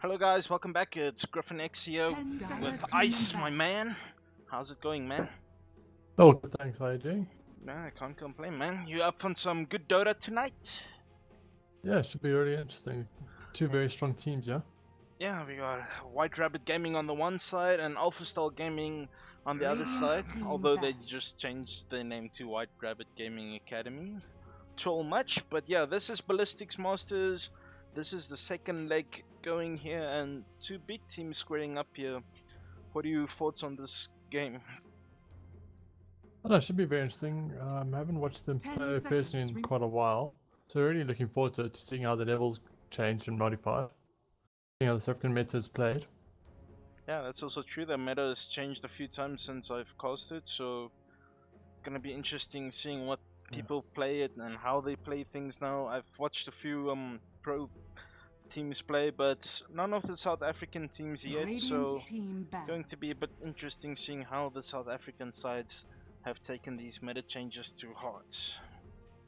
Hello guys, welcome back. It's Griffin X here with Ice, my man. How's it going, man? Oh, thanks. How are you doing? Nah, I can't complain, man. You up on some good Dota tonight? Yeah, it should be really interesting. Two very strong teams, yeah? Yeah, we got White Rabbit Gaming on the one side and Alpha Star Gaming on the other side. Although they just changed their name to White Rabbit Gaming Academy. Troll much, but yeah, this is Ballistix Masters. This is the second leg going here, and two big teams squaring up here. What are your thoughts on this game? Oh, it should be very interesting. I haven't watched them play personally in quite a while, so really looking forward to seeing how the levels changed and modified. Seeing how the South African meta is played. Yeah, that's also true. The meta has changed a few times since I've casted, so gonna be interesting seeing what people play it and how they play things now. I've watched a few pro teams play, but none of the South African teams yet, so going to be a bit interesting seeing how the South African sides have taken these meta changes to heart.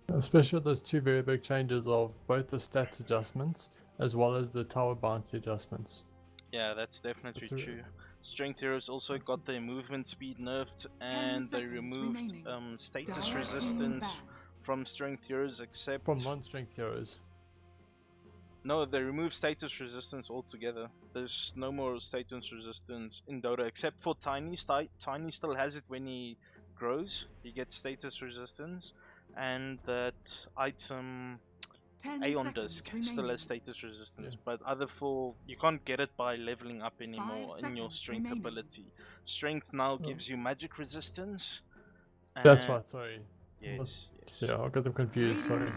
Especially with those two very big changes of both the stats adjustments as well as the tower bounty adjustments. Yeah, that's definitely true. Strength heroes also got their movement speed nerfed, and they removed status resistance from strength heroes, except from non-strength heroes. No, they removed status resistance altogether. There's no more status resistance in Dota except for Tiny. Tiny still has it when he grows. He gets status resistance, and that item Aeon Disc still has status resistance, but other four you can't get it by leveling up anymore in your strength ability. Strength now gives you magic resistance. That's right, sorry. Yes. Yeah, I got them confused, sorry.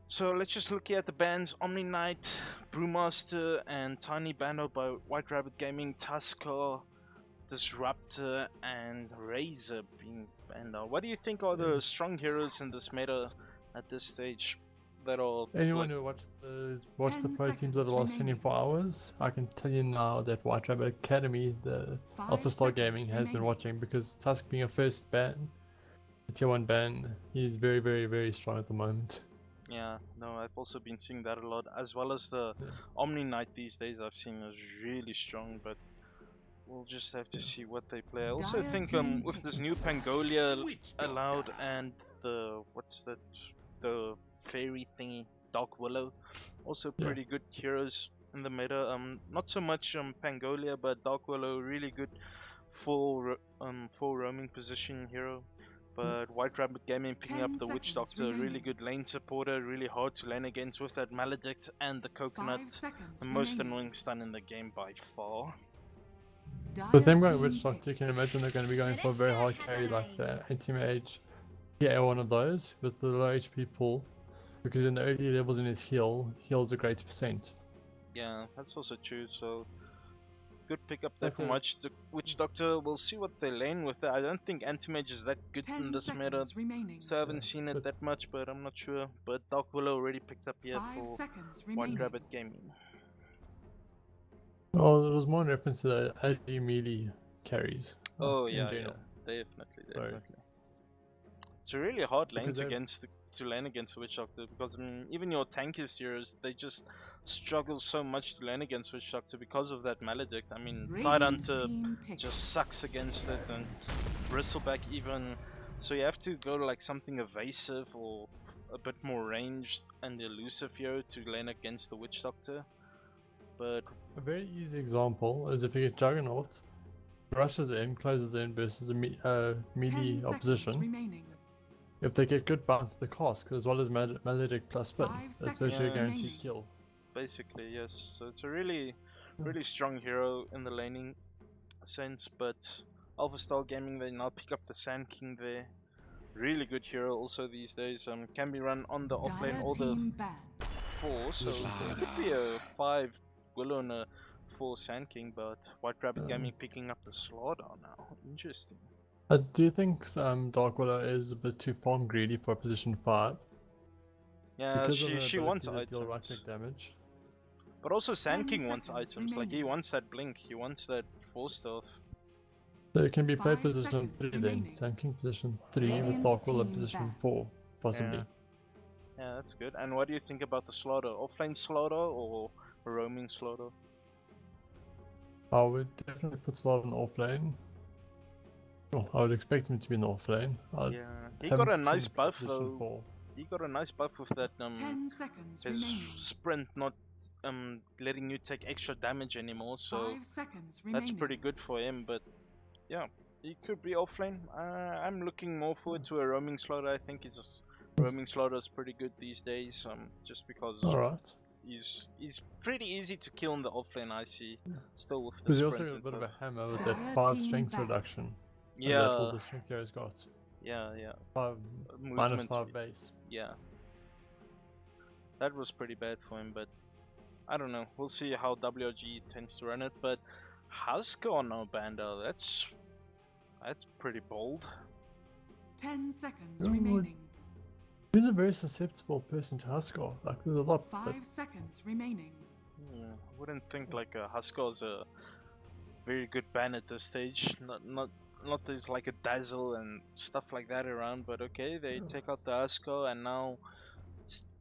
So let's just look at the bans: Omni Knight, Brewmaster, and Tiny Banner by White Rabbit Gaming, Tusker, Disruptor, and Razor being banned out. What do you think are the strong heroes in this meta at this stage? That are anyone who watched the pro teams over the last 24 hours, I can tell you now that White Rabbit Academy, the Alpha Star Gaming, has been watching, because Tusk being a first ban, a tier 1 ban, he's very, very, very strong at the moment. Yeah, no, I've also been seeing that a lot, as well as the Omni Knight these days I've seen is really strong, but we'll just have to see what they play. I also think with this new Pangolia allowed and the the fairy thingy, Dark Willow, also pretty good heroes in the meta. Not so much Pangolia, but Dark Willow really good full roaming position hero. But White Rabbit Gaming picking up the Witch Doctor, really good lane supporter, really hard to lane against with that Maledict and the Coconut, the most annoying stun in the game by far. With them going Witch Doctor, you can imagine they're going to be going for a very hard carry like that. Anti-Mage, yeah, one of those with the low HP pull, because in the early levels in his heals a great percent. Yeah, that's also true, so good pick up there from Witch Doctor. We'll see what they lane with it. I don't think Anti-Mage is that good in this meta. Still haven't seen it that much, but I'm not sure. But Dark Willow already picked up here for White Rabbit Gaming. Oh, it was more in reference to the ASG melee carries. Oh yeah, definitely. It's a really hard lane to lane against Witch Doctor, because even your tankiest heroes, they just struggle so much to lane against Witch Doctor because of that Maledict. I mean, Tidehunter just sucks against it, and Bristleback even. So you have to go to like something evasive or a bit more ranged and elusive hero to lane against the Witch Doctor. But a very easy example is if you get Juggernaut, rushes in, closes in versus a melee opposition. If they get good bounce to the cask as well as Maledict plus spin, that's virtually a guaranteed kill. Basically, yes. So it's a really strong hero in the laning sense, but Alpha Star Gaming, they now pick up the Sand King there. Really good hero also these days. Can be run on the offlane or the 4, so it could be a 5 Willow and a 4 Sand King, but White Rabbit Gaming picking up the Slaughter now. Interesting. Do you think Dark Willow is a bit too farm greedy for position 5? Yeah, Because of her she ability wants to deal items. right-click damage. But also Sand 10 King wants seconds items. Like he remaining. wants that blink, he wants that 4 stuff. So it can be played 5 position seconds 3 then. remaining. Sand King position 3 with Radiant Dark Willow team position back. 4, possibly. Yeah, that's good. And what do you think about the slaughter? Offlane slaughter or roaming slaughter? I would definitely put Slot in offlane. Oh, I would expect him to be in offlane. Yeah, he got a nice buff position though. 4. He got a nice buff with that 10 seconds his remaining. sprint not letting you take extra damage anymore, so 5 seconds remaining. that's pretty good for him. But yeah, he could be offlane. I'm looking more forward to a roaming slaughter. I think roaming slaughter is pretty good these days. Just because Alright. he's pretty easy to kill in the offlane. I see still with the Because he sprint also got a and bit of stuff. a hammer with that Dire 5 team strength back. reduction. And Yeah, that all the strength heroes got. yeah. 5 Movement minus 5 speed. base. Yeah, that was pretty bad for him, but I don't know. We'll see how WRG tends to run it. But Husker on no Bando, that's pretty bold. 10 seconds Oh, remaining. He's a very susceptible person to Huskar. Like, there's a lot. 5 seconds remaining. I wouldn't think like a Huskar's a very good ban at this stage. Not there's like a Dazzle and stuff like that around. But okay, they take out the Huskar, and now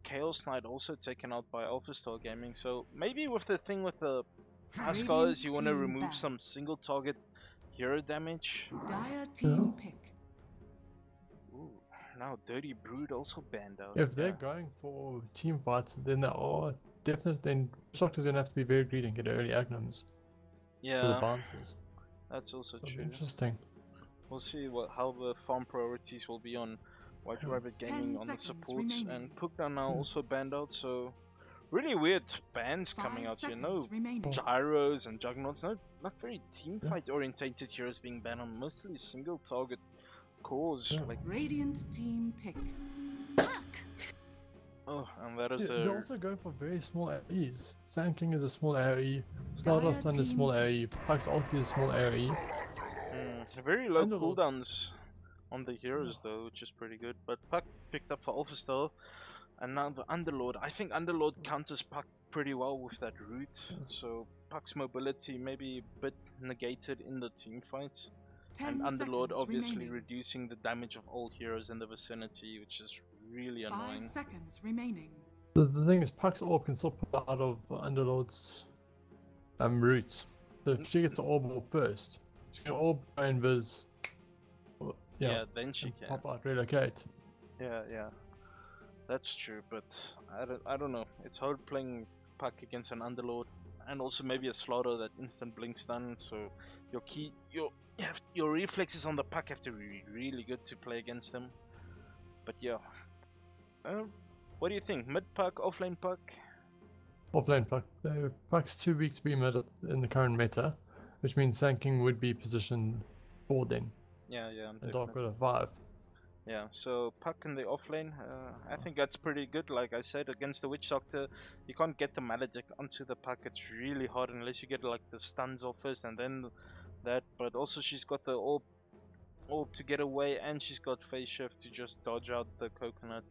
Chaos Knight also taken out by AlphaStar Gaming. So maybe with the thing with the Huskar is you want to team remove back. some single target hero damage. Dire team pick. Ooh, now Dirty Brood also banned out. If they're going for team fights, then they are definitely. Then Shockers gonna have to be very greedy and get early Agnums for the Yeah, bounces. that's also That'll be true. interesting. We'll see how the farm priorities will be on White Rabbit 10 Gaming on the seconds supports, remaining. and Puck are now also banned out. So really weird bans coming 5 out here. seconds No remaining. gyros and juggernauts. Not very team fight orientated heroes being banned on, mostly single target cores. Yeah. Like Radiant team pick. oh, and that is They're a also going for very small AoEs. Sand King is a small AoE, Stardust Sun is a small AoE, Puck's ulti is a small AoE. very low Underlords. cooldowns on the heroes though, which is pretty good. But Puck picked up for AlphaStar, and now the Underlord. I think Underlord counters Puck pretty well with that root. So Puck's mobility may be a bit negated in the team fight. 10 And Underlord seconds obviously remaining. reducing the damage of all heroes in the vicinity, which is really 5 annoying. seconds remaining. The thing is, Puck's orb can still pull out of Underlord's roots. So if she gets the orb first, she can orb invis. Yeah, then she can. Pop out, relocate. Yeah. That's true, but I don't know. It's hard playing Puck against an Underlord, and also maybe a Slaughter that instant blink stun. So your reflexes on the Puck have to be really good to play against them. But yeah, what do you think? Mid Puck, offlane Puck? Offlane Puck. Puck's too weak to be mid in the current meta, which means Sand King would be positioned 4 then, Yeah, and Dark Willow 5. Yeah, so Puck in the offlane, I think that's pretty good. Like I said, against the Witch Doctor, you can't get the Maledict onto the Puck. It's really hard unless you get like the stuns off first and then that. But also she's got the orb to get away, and she's got phase shift to just dodge out the coconut.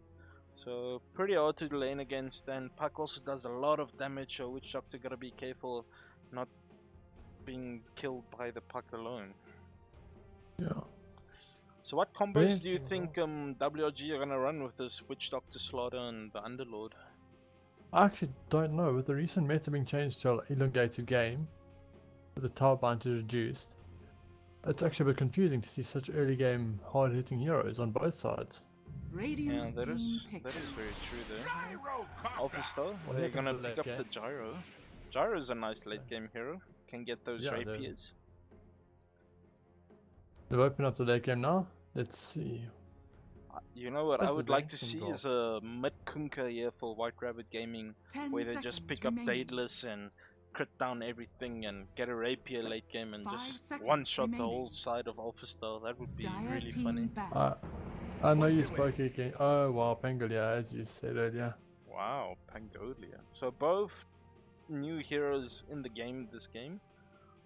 So pretty hard to lane against. And Puck also does a lot of damage, so Witch Doctor gotta be careful not being killed by the Puck alone. Yeah. So what combos do you Interesting think WRG are gonna run with this Witch Doctor Slaughter and the Underlord? I actually don't know. With the recent meta being changed to an elongated game, with the tower bounty reduced, it's actually a bit confusing to see such early game hard hitting heroes on both sides. Radiant Yeah, that team is pick. very true there. AlphaStar, What they're happened gonna to the pick late up game? the Gyro. Gyro is a nice late game hero. Can get those Yeah, rapiers. They've opened up the late game now. Let's see. You know what That's I the would like to ranks see and is a mid-kunker here for White Rabbit Gaming, 10 where they seconds just pick up remaining. Daedalus and crit down everything and get a rapier late game and 5 just seconds one-shot the whole remaining. side of AlphaStar. That would be Dire really team funny. back. I know you spoke again. Oh wow, Pengulia, as you said earlier. Wow, Pangolia. So both new heroes in the game this game.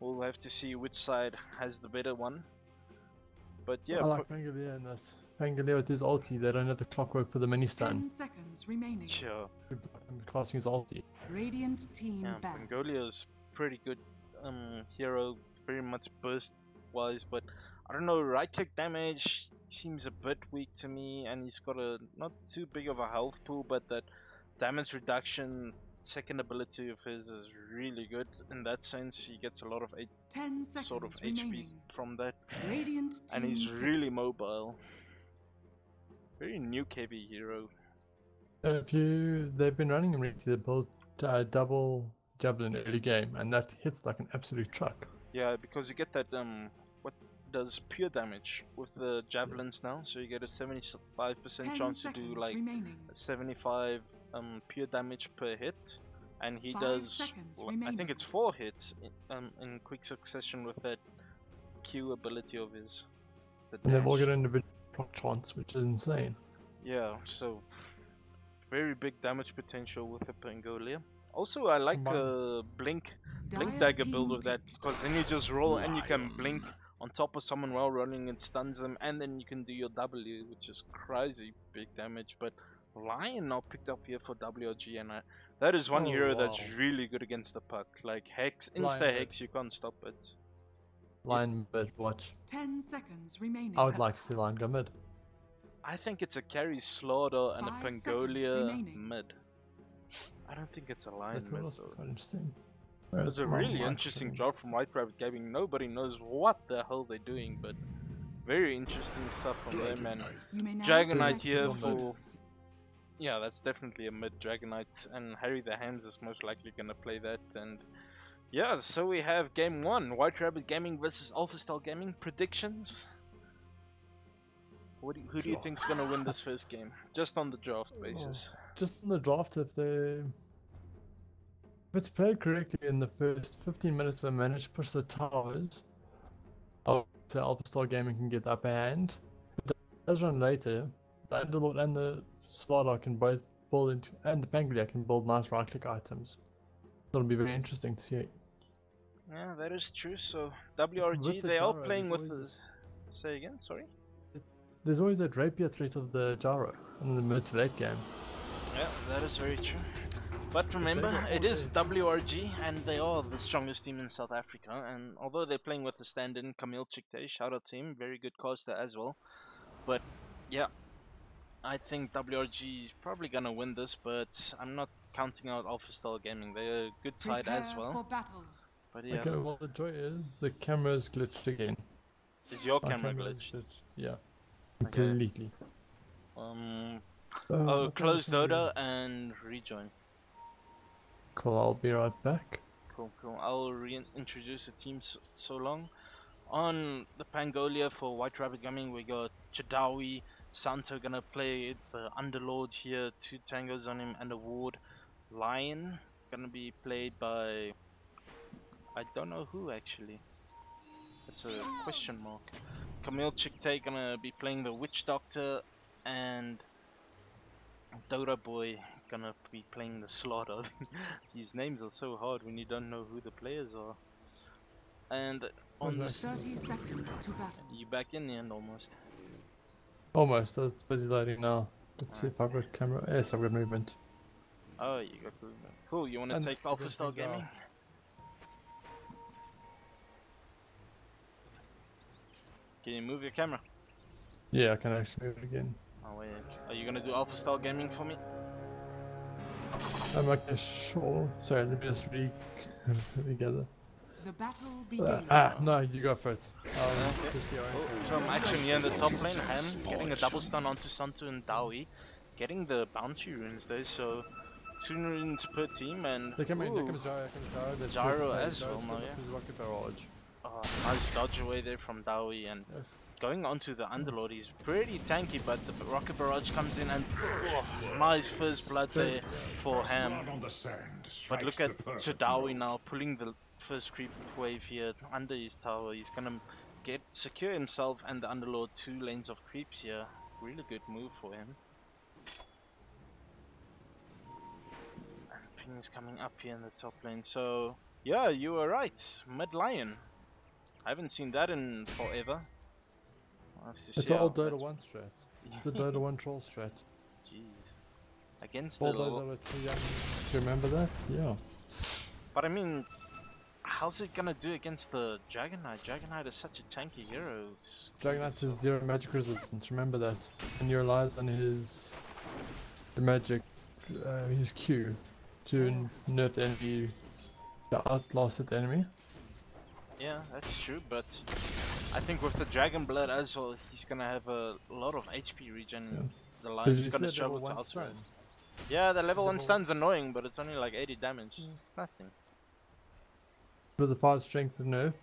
We'll have to see which side has the better one. But yeah, I like Pengulia in this. Pangolier with his ulti, they don't have the clockwork for the mini 10 stun. seconds remaining. Sure. Casting his ulti. Radiant team Yeah, back. Pangolia is pretty good hero, very much burst wise, but I don't know, right click damage seems a bit weak to me, and he's got a not too big of a health pool, but that damage reduction second ability of his is really good in that sense. He gets a lot of 10 sort of seconds HP remaining. from that, Radiant team and he's picked. really mobile. Very new KB hero. They've been running him into the build double javelin early game, and that hits like an absolute truck. Yeah, because you get that what does pure damage with the javelins now, so you get a 75% 10 chance to do seconds like remaining. 75 pure damage per hit, and he 5 does seconds I think remaining. it's 4 hits in quick succession with that Q ability of his. The And they've all dash. got individual proc chance, which is insane. Yeah, so very big damage potential with the Pangolia. Also, I like blink Dire dagger build team of that, picked. because then you just roll and you can blink on top of someone while running and stuns them, and then you can do your W, which is crazy big damage. But Lion now picked up here for WRG, and that is one hero that's really good against the puck. Like Hex, insta Hex, you can't stop it. Lion mid, watch. 10 seconds remaining. I would like to see Lion go mid. I think it's a carry Slaughter and a 5 seconds Pangolia remaining. mid. I don't think it's a Lion That mid was though. quite interesting. It's a really interesting drop from White Rabbit Gaming. Nobody knows what the hell they're doing, but very interesting stuff from them. And You may now Dragonite select here your for heroes. yeah, that's definitely a mid Dragonite, and Harry the Hams is most likely gonna play that. And yeah, so we have game one: White Rabbit Gaming versus Alpha Star Gaming. Predictions. Who do you think's gonna win this first game? Just on the draft basis. Just in the draft, if it's played correctly in the first 15 minutes, they manage to push the towers, I'll say Alpha Star Gaming can get the upper hand. If it does run later, the Underlord and the Slaughter can both build into, and the Pangolier can build nice right click items. That'll be very interesting to see. Yeah, that is true. So WRG, With the they are gyro, playing there's with the. always Say again, sorry. There's always that rapier threat of the gyro in the mid to late game. Yeah, that is very true. But remember, it is WRG, and they are the strongest team in South Africa. And although they're playing with the stand-in Camille Chikte, shout out to him, very good caster as well. But yeah, I think WRG is probably gonna win this, but I'm not counting out Alpha Star Gaming. They're a good side Prepare as well. for battle. But yeah, Okay, well the joy is the camera's glitched again. is your My camera camera's glitched? Yeah, Okay. completely. Oh, close Dota and rejoin. Cool, I'll be right back. Cool. I'll reintroduce the team so long. On the Pangolia for White Rabbit Gaming, we got Chadawi, Santo gonna play the Underlord here, 2 tangos on him, and a ward. Lion gonna be played by I don't know who actually. That's a question mark. Camille Chikte gonna be playing the Witch Doctor, and Dota Boy gonna be playing the Slaughter. These names are so hard when you don't know who the players are. And on this, 30 seconds to battle. you back in the end almost. Almost, it's busy loading now. Let's see if I've got camera. Yes, I've got movement. Oh, you got movement. Cool. You wanna And take I Alpha got Star things Gaming? out. Can you move your camera? Yeah, I can actually move it again. Oh wait. Are you gonna do Alpha Star Gaming for me? I'm okay, sure. Sorry, let me just together. The battle begins. No, you go first. Okay. Just be Oh, oriented. some action here in the top lane. Ham getting a double stun onto Santu and Dawi. Getting the bounty runes there, so 2 runes per team, and They come in, here ooh, comes Gyro, That's Gyro super as fast. well Gyro's now, got yeah. his rocket barrage. nice dodge away there from Dawi, and going onto the Underlord, he's pretty tanky, but the rocket barrage comes in, and nice first blood there for Ham. But look at Chadawi now pulling the first creep wave here under his tower. He's gonna secure himself and the Underlord 2 lanes of creeps here. Really good move for him. And Ping is coming up here in the top lane. So yeah, you were right. Mid Lion. I haven't seen that in forever. I'll have to It's see an how old Dota that's- 1 strat. The Dota 1 troll strat. Jeez. Against All the those that were too young to remember that, yeah. But I mean, how's it gonna do against the Dragon Knight? Dragon Knight is such a tanky hero. Dragon Knight has 0 magic resistance, remember that. And he relies on his magic, his Q to nerf the enemy, to outlast the enemy. Yeah, that's true, but I think with the Dragon Blood as well, he's gonna have a lot of HP regen. Yeah. The Because line you is gonna said struggle level to 1 outrun. stun. Yeah, the level 1 Level- stun's annoying, but it's only like 80 damage. It's nothing. With the 5 strength of nerf,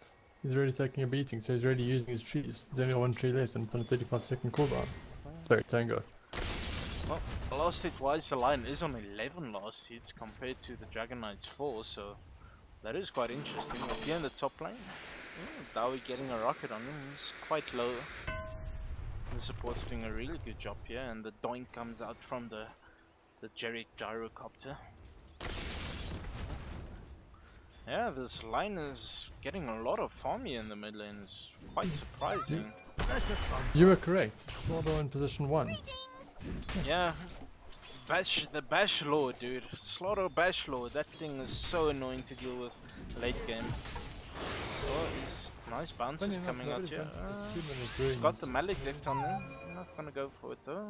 he's already taking a beating, so he's already using his trees. There's only 1 tree left and it's on a 35-second cooldown. Sorry, Tango. Well, last hit wise, the line is on 11 last hits compared to the Dragon Knight's 4, so that is quite interesting. Up here in the top lane, Dowie getting a rocket on him. He's quite low. The support's doing a really good job here, and the doink comes out from the Jerick gyrocopter. Yeah, this line is getting a lot of farm here in the mid lane. It's quite surprising. You were correct. Slaughter in position 1. Yeah, the Bash Lord, dude. Slaughter Bash Lord. That thing is so annoying to deal with late game. Oh, these nice bounces coming out here. He's got the Maledicts on him. I'm not gonna go for it though.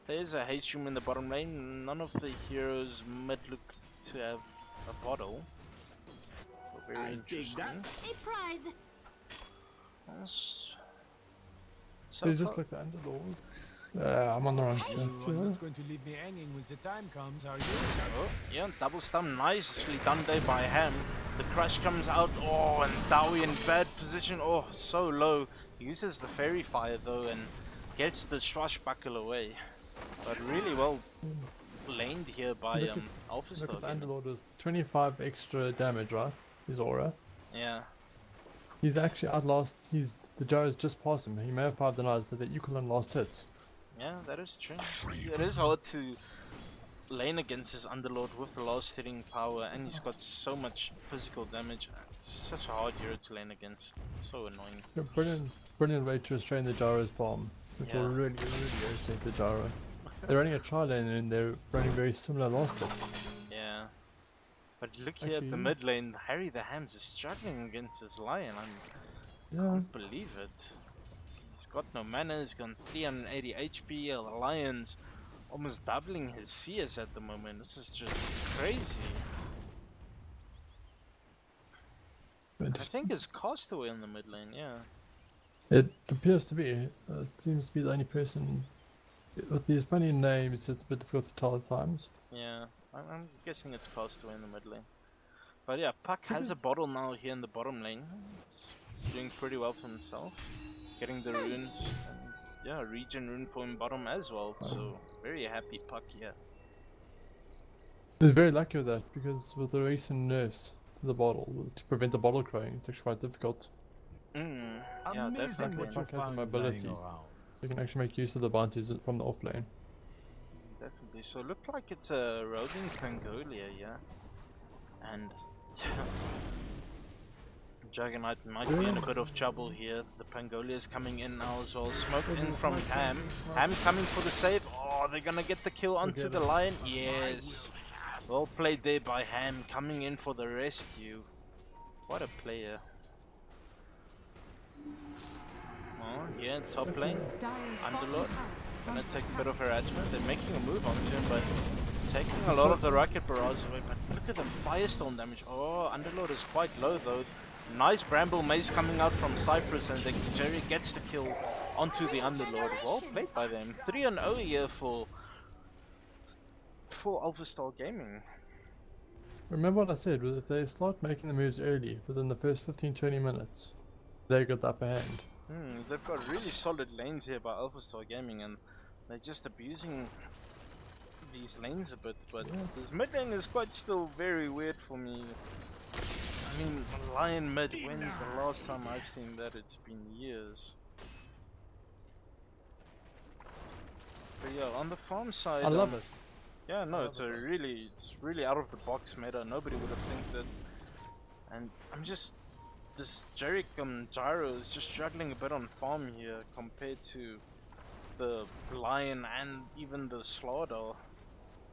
There's a haste room in the bottom lane. None of the heroes mid look to have a bottle. So very interesting. A prize. So Is this like the Underlord? I'm on the wrong You are stats. not going to leave me hanging when the time comes, are you? oh, yeah, double stun nicely done there by Ham. The crush comes out. Oh, and Dowie in bad position. Oh, so low. He uses the fairy fire though and gets the swashbuckle away. But really well laned here by Alpha Look Star. at the Underlord with 25 extra damage, right? His aura. Yeah. He's actually outlast. The Gyro's just past him. He may have 5 denies, but they're equal on last hits. Yeah, that is true. It is hard to lane against his Underlord with the last hitting power, and he's got so much physical damage. It's such a hard hero to lane against. So annoying. Brilliant way to restrain the Gyro's farm, which will really irritate the Gyro. They're running a tri-lane and they're running very similar last hits. Yeah. But look here at the mid lane, Harry the Hams is struggling against this Lion. I can't believe it. He's got no mana, he's got 380 HP, the Lion's almost doubling his CS at the moment. This is just crazy. But I think it's Castaway in the mid lane, yeah. it appears to be. It seems to be the only person with these funny names. It's a bit difficult to tell at times. Yeah, I'm guessing it's Castaway in the mid lane. But yeah, Puck has a bottle now here in the bottom lane. He's doing pretty well for himself. Getting the runes, and yeah, regen rune for him bottom as well. So very happy Puck here. He's very lucky with that because with the recent nerfs to the bottle to prevent the bottle crowing, it's actually quite difficult. Yeah, Amazing definitely. what you Puck has found mobility. lying around. So you can actually make use of the bounties from the off lane. Definitely. So it looked like it's a roving Pangolia, yeah. And Juggernaut might be in a bit of trouble here. The Pangolia is coming in now as well. Smoked in from Ham. Ham coming for the save. Oh, they're gonna get the kill onto the Lion. Yes. Well played there by Ham, coming in for the rescue. What a player. Oh, yeah, top lane. Dyer's Underlord. bottom tower is Gonna under take a attack. bit of harassment. They're making a move onto him, but taking a lot of the rocket barrage away. But look at the firestorm damage. Oh, Underlord is quite low though. Nice bramble maze coming out from Cyprus, and then Jerry gets the kill onto the Underlord. Well played by them. 3-0 here for Alpha Star Gaming. Remember what I said, if they start making the moves early, within the first 15-20 minutes, they got the upper hand. They've got really solid lanes here by Alpha Star Gaming, and they're just abusing these lanes a bit. But this mid lane is quite still very weird for me. I mean, Lion mid wins the last time I've seen that. It's been years. But yeah, on the farm side, I love it. Yeah, no, it's really out of the box meta. Nobody would have think that. And I'm just this Jerick Gyro is just struggling a bit on farm here compared to the Lion and even the Slaughter.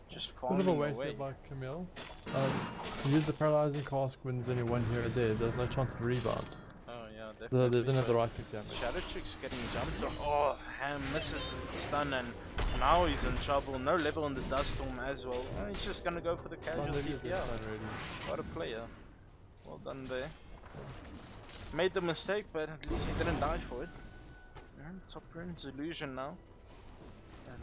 Just Bit farming of a waste away. there by Camille. To use the paralyzing cask when there's only one here or there, there's no chance of rebound. Oh yeah, They definitely. didn't have the right click damage. Shadow Trick's getting jumped on. Oh, Ham misses the stun and now he's in trouble. No level in the Dust Storm as well. Oh, he's just gonna go for the casualty. Yeah, what a player. Well done there. Made the mistake, but at least he didn't die for it. And top rune's illusion now. And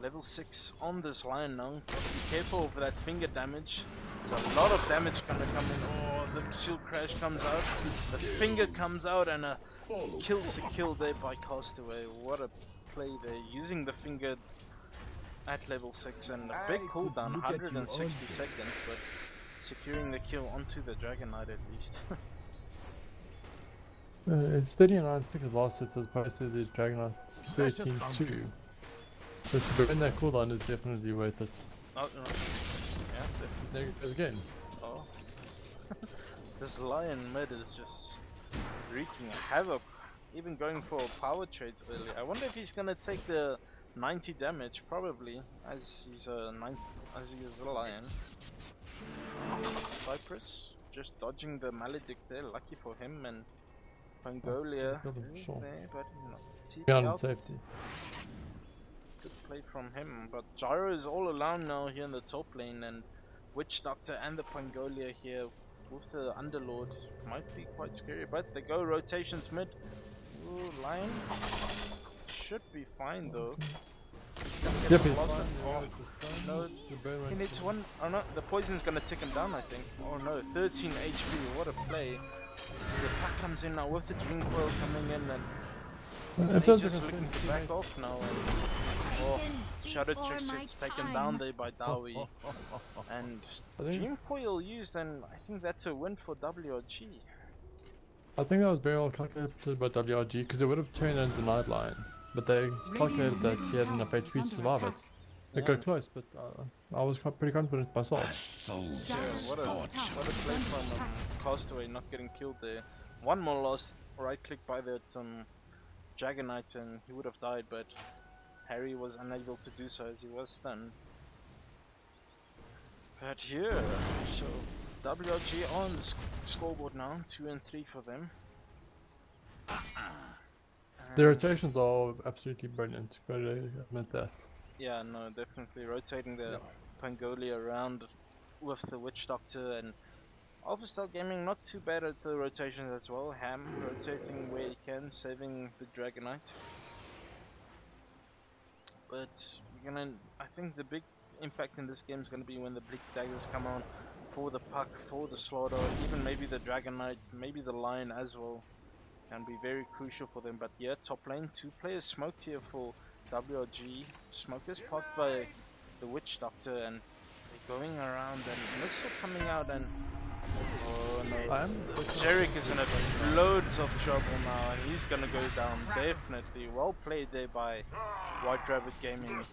level 6 on this Lion now. Be careful of that finger damage. There's a lot of damage gonna come in. Oh, the shield crash comes out. The finger comes out and kills the kill there by Castaway. What a play there. Using the finger at level 6 and a big cooldown, 160 seconds, but securing the kill onto the Dragon Knight at least. It's 39-6 last hits as opposed to the Dragon Knight's 13-2. So to win that cooldown is definitely worth it. Oh, no. Yeah, definitely. There it goes again. Oh. This Lion mid is just wreaking havoc. Even going for power trades early. I wonder if he's gonna take the 90 damage, probably, as he's a Lion. Cypress just dodging the Maledict there, lucky for him, and Mongolia is there, but TP Beyond out. safety. Good play from him, but Gyro is all alone now here in the top lane, and Witch Doctor and the Pangolia here with the Underlord might be quite scary, but they go rotations mid. Ooh, Lion should be fine though. Yep, he's lost fine. it. Oh, no, he needs to one. Oh no, the poison's gonna tick him down, I think. Oh no, 13 HP, what a play. The pack comes in now with the Dream Coil coming in, and It he's feels just like looking to back off now. And oh, Shadow Tricks gets taken down there by Dowie. And Dream Coil used, and I think that's a win for WRG. I think that was very well calculated by WRG because it would have turned into Night Lion, but they calculated that he had enough HP to survive it. They got close, but I was pretty confident myself. Yeah, what a play from Castaway not getting killed there. One more loss, right click by that Dragon Knight and he would have died, but Harry was unable to do so as he was stunned. But here, so WRG on the scoreboard now, 2 and 3 for them. The rotations are absolutely brilliant, gotta admit that. Yeah, no, definitely rotating the Pangolia around with the Witch Doctor, and Alphastar Gaming not too bad at the rotations as well. Ham rotating where he can, saving the Dragon Knight. But we're gonna, I think the big impact in this game is gonna be when the Bleak Daggers come on for the Puck, for the Slaughter, even maybe the Dragon Knight, maybe the Lion as well. Can be very crucial for them. But yeah, top lane, 2 players smoked here for WRG. Smokers popped by the Witch Doctor, and they're going around, and Missile coming out, and oh no, Jerick is in loads of trouble now, and he's gonna go down definitely. Well played there by White Rabbit Gaming,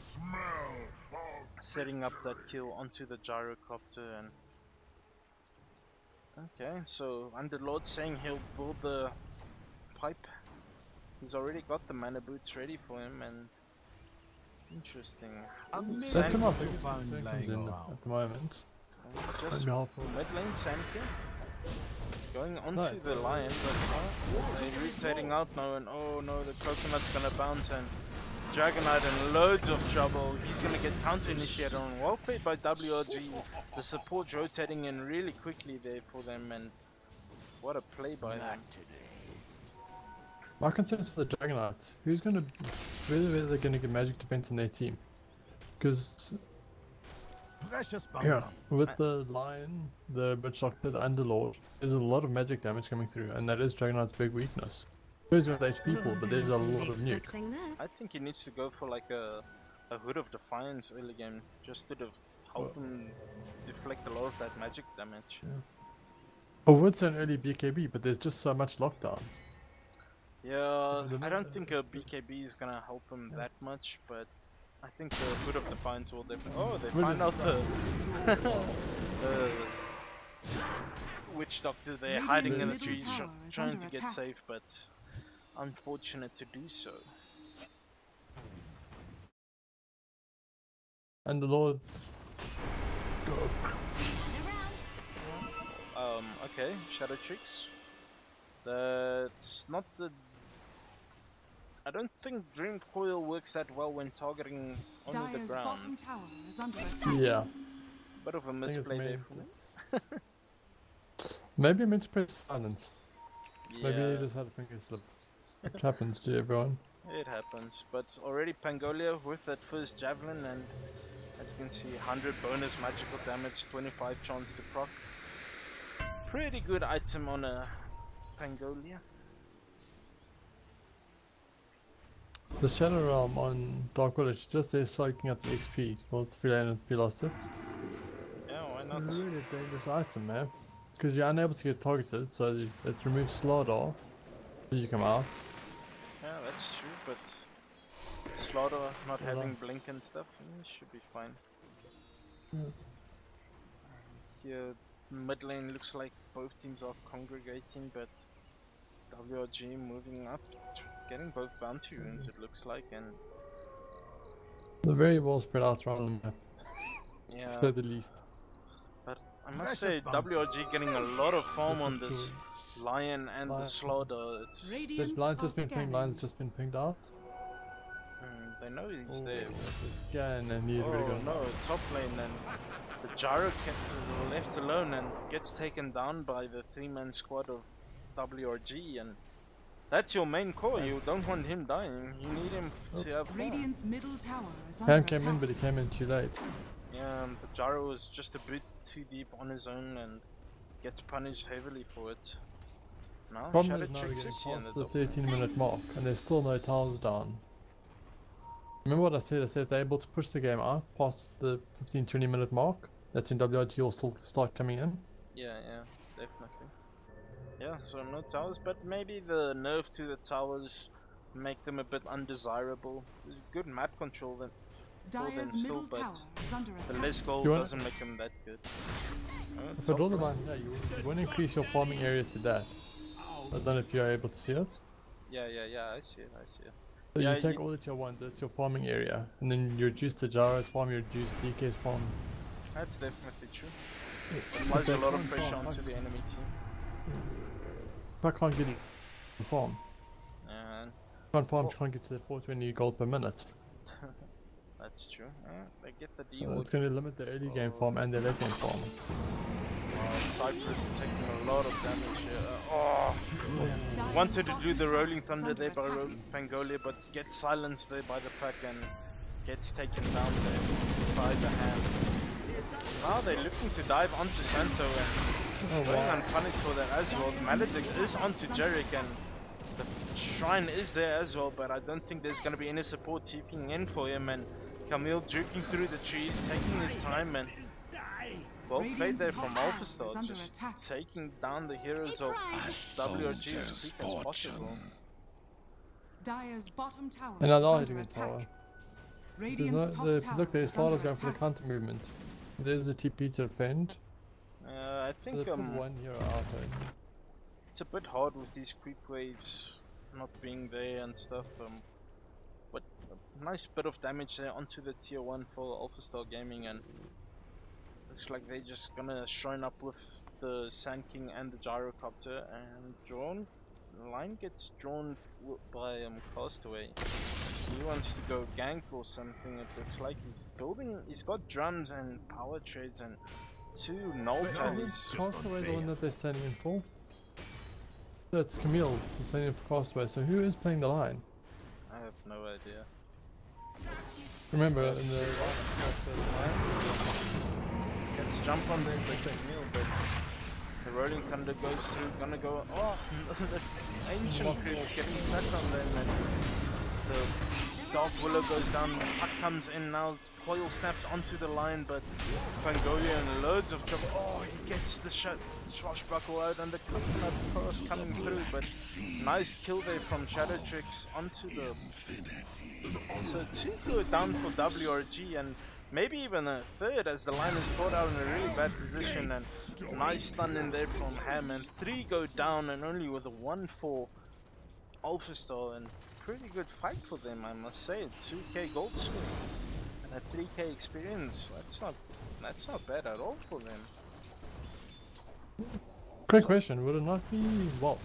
setting up that kill onto the gyrocopter. And okay, so Underlord saying he'll build the pipe. He's already got the mana boots ready for him, and interesting. That's my biggest concern comes in at the moment. Just mid lane Sandkin going onto the Lion, but they're rotating out now, and oh no, the coconut's gonna bounce, and Dragon Knight in loads of trouble. He's gonna get counter initiated on. Well played by WRG. The support rotating in really quickly there for them, and what a play by them. My concern is for the Dragon Knight. Who's gonna, whether they're gonna get magic defense in their team? Because with the Lion, the Witch Doctor, the Underlord, there's a lot of magic damage coming through, and that is Dragon Knight's big weakness. There's with HP pool, but there's a lot of nuke. I think he needs to go for like a Hood of Defiance early game, just to help him deflect a lot of that magic damage. Yeah. I would say an early BKB, but there's just so much lockdown. Yeah, I don't think a BKB is gonna help him that much, but I think the Hood of Defiance will definitely. Oh, they find out the Witch Doctor there Radiant's hiding in the middle trees, tower is trying under to get attack. safe, but unfortunate to do so. And the Lord. Okay, Shadow Tricks. That's not the... I don't think Dream Coil works that well when targeting only the Dire's ground. bottom tower is under attack. Yeah. Bit of a I think it's misplay there meant for me. Maybe I meant to press silence. Maybe Yeah, you just had a finger slip. It happens to everyone. it happens. But already Pangolia with that first Javelin, and as you can see, 100 bonus magical damage, 25 chance to proc. Pretty good item on a Pangolia. The Shadow Realm on Dark Village just there soaking up the XP. Well, it's Philan and Philosophy. Yeah, why not? Really dangerous item, man. Because you're unable to get targeted, so it removes Slardar. You come out. Yeah, that's true, but Slaughter not having blink and stuff, should be fine. Yeah. Here, mid lane looks like both teams are congregating, but WRG moving up, getting both bounty runes it looks like, and They're very well spread out around the map, yeah. to say the least. But I must say, WRG getting a lot of farm on this Lion and the Slaughter. It's The line's just been pinged, line's just been pinged out. they know he's there. The scan and he's really Oh good. no, top lane, and the Gyro kept left alone and gets taken down by the 3-man squad of WRG, and that's your main core. You don't want him dying. You need him to have farm. Radiant's middle tower is under Cam attack. came in, but he came in too late. Yeah, the Gyro was just a bit too deep on his own and gets punished heavily for it. Now Problem Shadow is now we're Tricks getting is here in past the the top. 13-minute mark, and there's still no towers down. Remember what I said? I said they're able to push the game out past the 15-20 minute mark. That's when WRG will still start coming in. Yeah, definitely. Yeah, so no towers, but maybe the nerf to the towers make them a bit undesirable. There's good map control for them Dire's still, middle tower but is under the attack. less gold You wanna- doesn't make them that good. If I draw the line, yeah, you want to increase your farming area to that. I don't know if you're able to see it. Yeah, I see it. So Yeah, you take you- all the tier 1s, that's your farming area. And then you reduce the Gyro's farm, you reduce DK's farm. That's definitely true. If Applies they a lot of can't pressure farm, onto the enemy team. If I can't get a farm, And can't farm, you can't get to the 420 gold per minute. that's true. They get the So D-Ward. it's going to limit the early game farm and the late game farm. Cypress taking a lot of damage here. Wanted to do the Rolling Thunder there by Pangolia, but gets silenced there by the pack and gets taken down there by the hand. Now they're looking to dive onto Santo and going unpunished for that as well. Maledict is onto Jarek and the shrine is there as well, but I don't think there's going to be any support TPing in for him, and Camille juking through the trees, taking his time, and well played there from Alpha Star, just taking down the heroes of WRG as quick as possible. Dire's bottom tower And now is they're under hitting a attack. tower. Radiant's top If you tower look, there's is Slaughter's under going for the attack. counter movement. There's the TP to defend. I So think they put one hero outside. it's a bit hard with these creep waves not being there and stuff. But a nice bit of damage there onto the tier 1 for Alpha Star Gaming, and looks like they're just gonna shrine up with the Sand King and the Gyrocopter, and line gets drawn by Castaway. He wants to go gank or something. It looks like he's got drums and power trades and 2 null tallies. Castaway the one that they're standing in for? That's Camille who's standing in for Castaway, so who is playing the line? I have no idea. Remember, in the Let's jump on the Camille, but the Rolling Thunder goes through, gonna go. Oh, the Ancient Creeps getting stuck on them, and the Dark Willow goes down. Puck comes in now. Coil snaps onto the line, but Pangolia and loads of trouble. Oh, he gets the swashbuckle out and the coconut cross coming through, but nice kill there from Shadow Tricks onto the. So 2 go down for WRG, and maybe even a third, as the line is caught out in a really bad position, and nice stun in there from Ham, and 3 go down, and only with a 1 for Alpha Star, and pretty good fight for them, I must say. 2k gold score and a 3k experience. That's not bad at all for them. Great question. Would it not be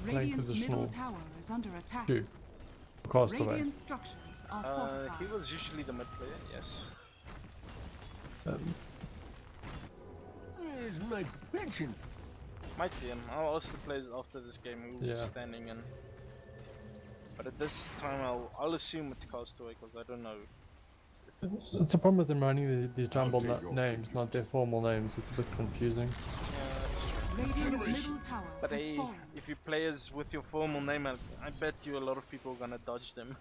playing Radiant's middle positional tower is under attack. too? Castaway. Radiant structures are fortified. He was usually the mid player, yes. Where's my pension? Might be him. I'll ask the players after this game who will Yeah. be standing in. But at this time, I'll assume it's Castaway because I don't know. It's a problem with them running these jumbled names, not their formal names. It's a bit confusing. Yeah, that's true. Radiant's middle tower But has fallen. if you play as with your formal name, I bet you a lot of people are gonna dodge them.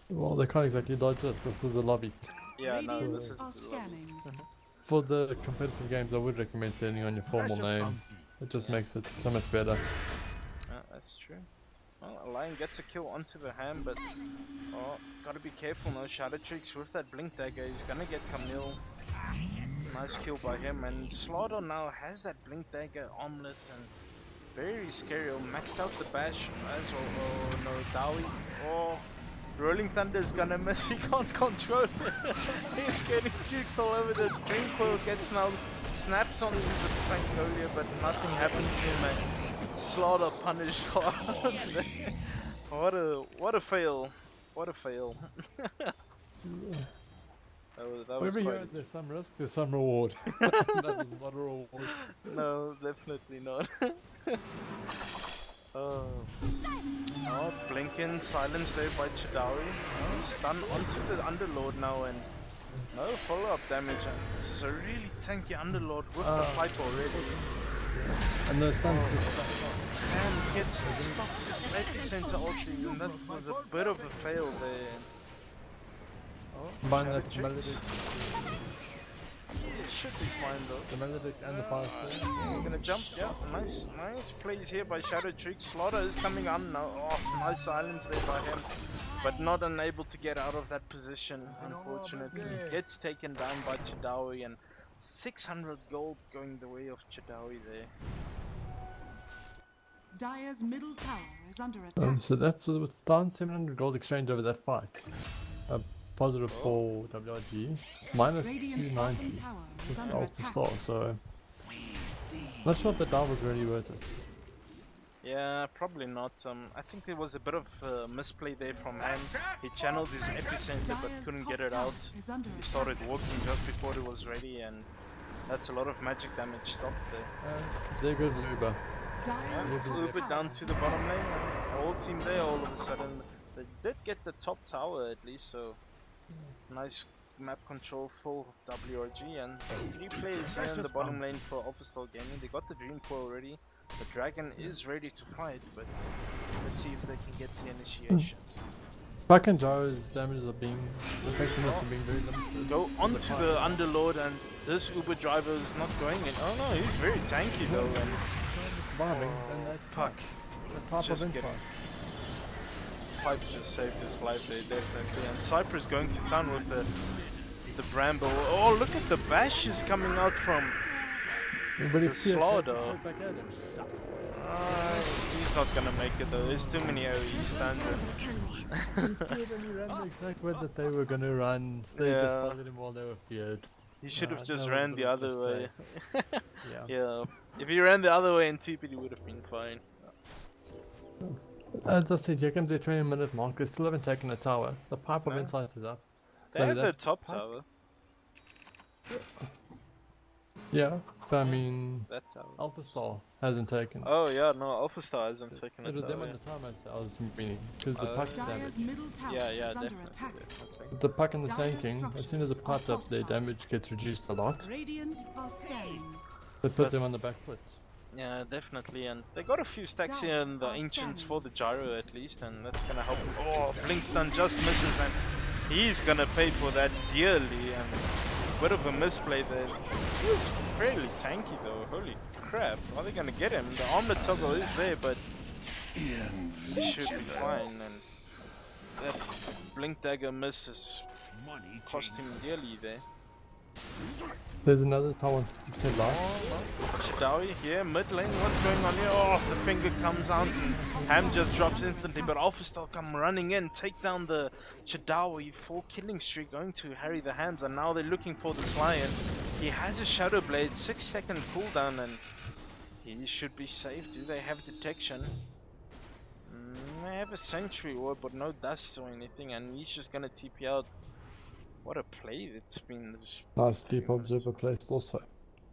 Well, they can't exactly dodge this. This is a lobby. Yeah, no, Radiant this is are the scanning. For the competitive games, I would recommend turning on your formal Precious name. bounty. It just makes it so much better. Yeah, that's true. Well, Lion gets a kill onto the Ham, but gotta be careful now. Shadow Tricks with that blink dagger. He's gonna get Camille. Nice kill by him, and Slaughter now has that blink dagger, omelet, and very scary. Maxed out the bash as well. Oh no, Dowie. Oh, Rolling Thunder is gonna miss. He can't control it. He's getting jukes all over. The Dream Coil gets now snaps onto the Magnolia, but nothing happens to him. Slaughter punished hard. What a fail. What a fail. that was Whenever you quite... there's some risk, there's some reward. That was not a reward. No, definitely not. Oh, Blinken silence there by Chadawi. Stun onto the Underlord now, and no follow-up damage. And this is a really tanky Underlord with the pipe already. And those stuns just And stops his epicenter ulti, and that was a bit of a fail there. combine Shadow that Tricks. Maledict, It should be fine though. the Maledict and the Firefall. He's gonna jump, yeah, nice plays here by Shadow Tricks. Slaughter is coming on now. Oh, nice silence there by him, but not unable to get out of that position, unfortunately. Gets taken down by Chadawi, and 600 gold going the way of Chadawi there. Dire's middle tower is under attack. So that's what's done. 700 gold exchange over that fight. Positive for WRG. Minus Radiant's bottom 290. tower is This under Alpha attack. Star, so not sure if the dive was really worth it. Yeah, probably not. I think there was a bit of misplay there from Ham. He channeled his epicenter but Dire's couldn't top get it tower out. is under He attack. started walking just before it was ready, and that's a lot of magic damage stopped there. There goes Uber. Dire's Yeah, top Uber tower down to the is bottom lane, and the whole team there all of a sudden. They did get the top tower at least, so nice map control for WRG, and 3 players here in the bottom lane for Alpha Gaming. They got the Dream Core already. The Dragon is ready to fight, but let's see if they can get the initiation. Puck and Gyro's damages are being, effectiveness are being very limited. Go onto the Underlord, and this Uber driver is not going in. Oh no, he's very tanky though, and Surviving, and that Puck that type of just insight. getting... Pipe just saved his life there, definitely. And Cypress going to town with the Bramble. Oh, look at the bashes coming out from Everybody the fears Slaughter. straight back at him. He's not gonna make it though. There's too many AoE stands. He ran the exact way that they were gonna run. So they just Yeah. followed him while they were feared. He should have That just was a ran bit the of a other way. misplay. Yeah. Yeah, if he ran the other way in TP, he would have been fine. As I said, here comes the 20-minute mark. They still haven't taken a tower. The pipe of No. insight is up. They So have the that's top pipe. tower. Yeah, but I mean, That tower. Alpha Star hasn't taken. Oh yeah, no, Alpha Star hasn't taken It a was them tower. on the time I was meaning, because the puck's Dire's damage. middle tower Yeah, is under definitely. attack. definitely. The puck and the Dire's sinking, as soon as it structures piped are up, their fortified. damage gets reduced a lot. Radiant are scanning. It puts them on the back foot. Yeah, definitely, and they got a few stacks here in the Are Ancients scanning. for the Gyro at least, and that's gonna help him. Oh, Blinkstun just misses, and he's gonna pay for that dearly, and bit of a misplay there. He was fairly tanky though, holy crap. Are they gonna get him? The armlet toggle is there, but he should be fine, and that Blink Dagger miss is cost him dearly there. There's another tower 50% life. Chadawi here, mid lane, what's going on here? Oh, the finger comes out and Ham just drops instantly, but Alpha still come running in, take down the Chadawi, 4 killing streak, going to harry the Hams, and now they're looking for this Lion. He has a Shadow Blade, 6-second cooldown, and he should be safe. Do they have detection? They have a Sentry Orb, but no dust or anything, and he's just gonna TP out. What a play it's been. Nice deep observer placed also.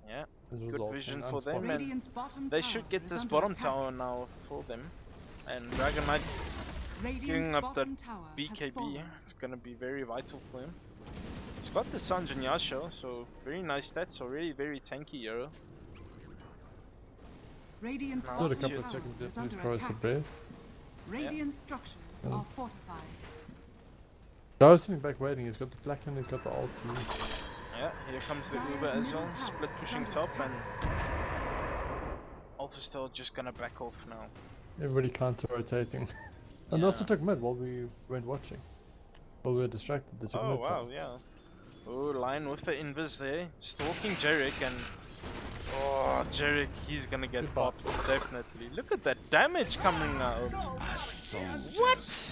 Yeah, As a good result, vision and for them, and Radiant's bottom they tower should get is this under bottom attack. tower now for them. And Dragon Knight Radiant's giving up that bottom tower has BKB, fallen. it's gonna be very vital for him. He's got the Sanj and Yasha, so very nice stats, already very tanky hero. Radiant's Now Got a bottom couple of tower seconds is left in under his cross attack. of breath. Radiant structures are fortified. I was sitting back waiting, he's got the flak and he's got the ulti. Yeah, here comes the Uber as well, split pushing top, and Alpha still just gonna back off now. Everybody counter rotating. And they also took mid while we weren't watching. While we were distracted, they took Oh mid wow, top. yeah. Oh, Lion with the invis there, stalking Jarek, and oh, Jarek, he's gonna get Goodbye. popped, definitely. Look at that damage coming out. What?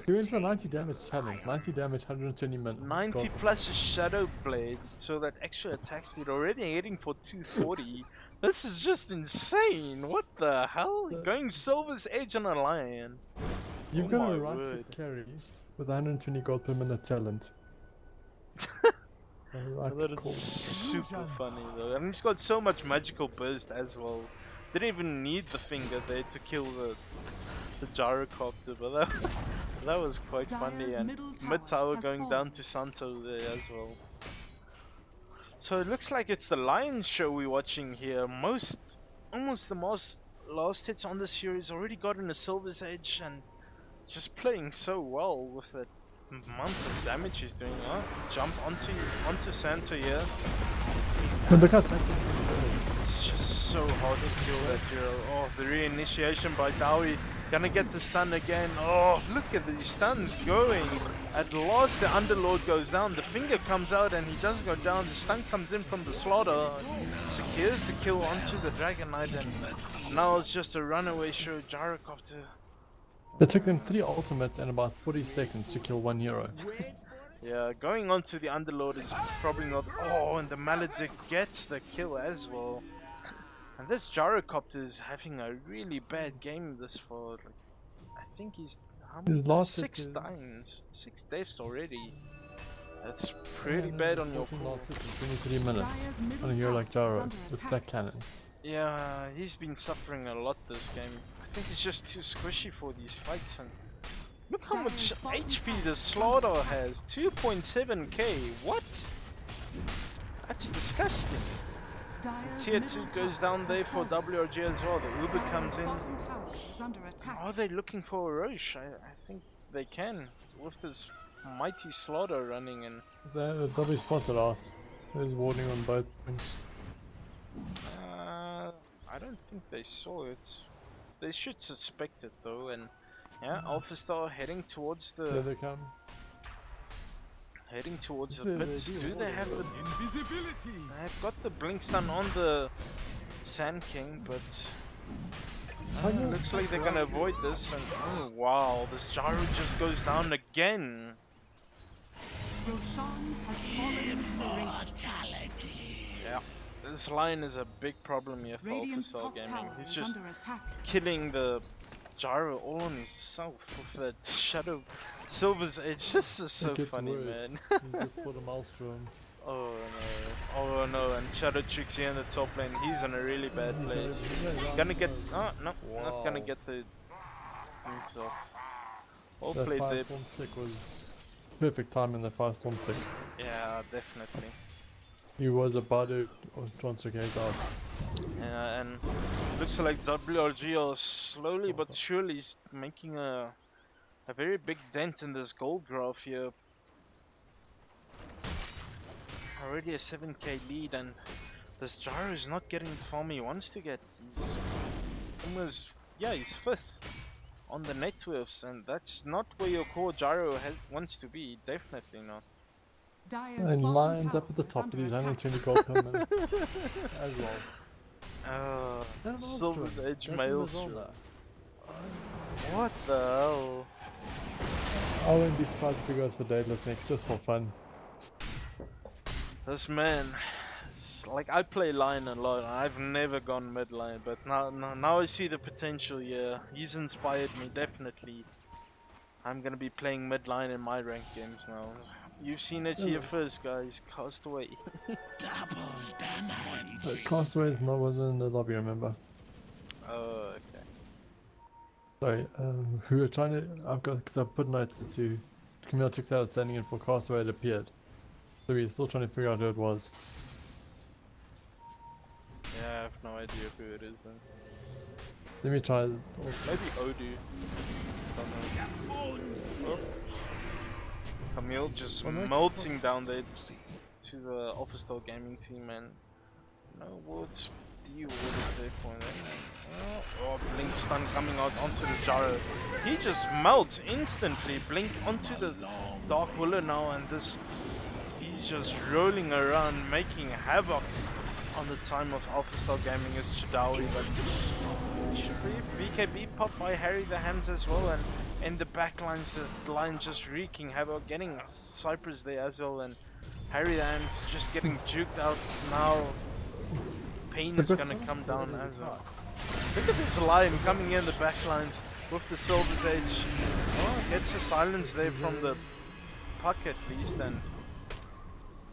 He went for 90 damage challenge, 90 damage, 120 minutes. 90 plus a Shadow Blade, so that extra attack speed already hitting for 240. This is just insane. What the hell? Going Silver's Edge on a Lion. You've Oh got my a right word. foot carry with 120 gold per minute talent. Right That is call. super funny though. And he's got so much magical burst as well. Didn't even need the finger there to kill the gyrocopter, but that was quite funny. Dire's And middle tower mid tower has going fallen. down to Santo there as well. So it looks like it's the Lion show we're watching here. Almost the most last hits on the series already gotten a Silver's Edge and just playing so well with that amount of damage he's doing. Jump onto Santo here. And look how tactical It's just so hard to kill that hero. Oh, the reinitiation by Dowie. Gonna get the stun again. Oh, look at these stuns going. At last the Underlord goes down. The finger comes out and he does go down. The stun comes in from the Slaughter. Secures the kill onto the Dragon Knight. And now it's just a runaway show. Gyrocopter. It took them 3 ultimates and about 40 seconds to kill 1 hero. Yeah, going on to the Underlord is probably not... Oh, and the Maledict gets the kill as well. And this Gyrocopter is having a really bad game this far. Like, I think he's... How His many? last 6 hit is- times. 6 deaths already. That's pretty bad on your 14 pool. last hits in 23 minutes Dire's middle on a hero tower like is Jaro under with attack. black cannon. Yeah, he's been suffering a lot this game. I think it's just too squishy for these fights. And look how much Dire's bottom HP tower the is Slaughter under attack. has. 2.7k. What? That's disgusting. Dire's Tier middle 2 goes tower down there has for fallen. WRG as well. The Uber Dire's comes in. bottom tower is under attack. Are they looking for a Roche? I think they can. With this mighty Slaughter running in. They'll be spotted out. There's warning on both wings. I don't think they saw it. They should suspect it though. And yeah, Alpha Star heading towards There the they come. the pits. Do they have the... Invisibility. They've got the blink stun on the Sand King, but looks like they're gonna avoid this. And oh wow, this Gyro just goes down again. Roshan has fallen into the ring. Yeah, this Lion is a big problem here for Alpha Radiant's Star top Gaming. tower He's is just under attack. killing the Gyro all on himself with that Shadow Silver's Edge. This is so It gets funny, worse. man. He just put a maelstrom. Oh no, oh no, and Shadow Tricks here in the top lane. He's on a really bad place. Gonna get, oh no, not gonna Wow. get the boots off. Well That played there. firestorm tick was perfect time in the firestorm tick. Yeah, definitely. He was about to transfigurate out. Yeah, and looks like WRG are slowly but surely making a very big dent in this gold graph here. Already a 7k lead, and this Gyro is not getting the farm he wants to get. He's almost, yeah, he's 5th on the networks, and that's not where your core gyro wants to be. Definitely not. Dire's And bottom lines tower up at the is top of under these attack. 120 gold per minute as well. That Silver's Maelstrom, Edge that Maelstrom. Mazelda. What the hell? I wouldn't be surprised if he goes for Daedalus next, just for fun. This man, it's like I play line a lot. I've never gone mid line, but now I see the potential here. He's inspired me definitely. I'm gonna be playing mid line in my ranked games now. You've seen it here first, guys. Castaway. Castaway wasn't in the lobby, remember? Oh, okay. Sorry, we were trying to. Because I put notes as to Camille took that was standing in for Castaway, it appeared. So we're still trying to figure out who it was. Yeah, I have no idea who it is then. Let me try. Maybe Odu. Don't know. Oh. Camille just melting down there to the Office Store Gaming team, and no words deal with it there for them. Oh, Blink stun coming out onto the gyro. He just melts instantly. Blink onto the Dark Willow now, and this he's just rolling around, making havoc on the time of Alpha Star Gaming is Chadawi, but should be BKB popped by Harry the Hams as well, and in the backlines the line just wreaking havoc, getting Cypress there as well, and Harry the Hams just getting juked out now. Pain is gonna come down as well. Look at this line coming in the backlines with the Silver's Edge. Oh, gets a silence there from the puck at least, and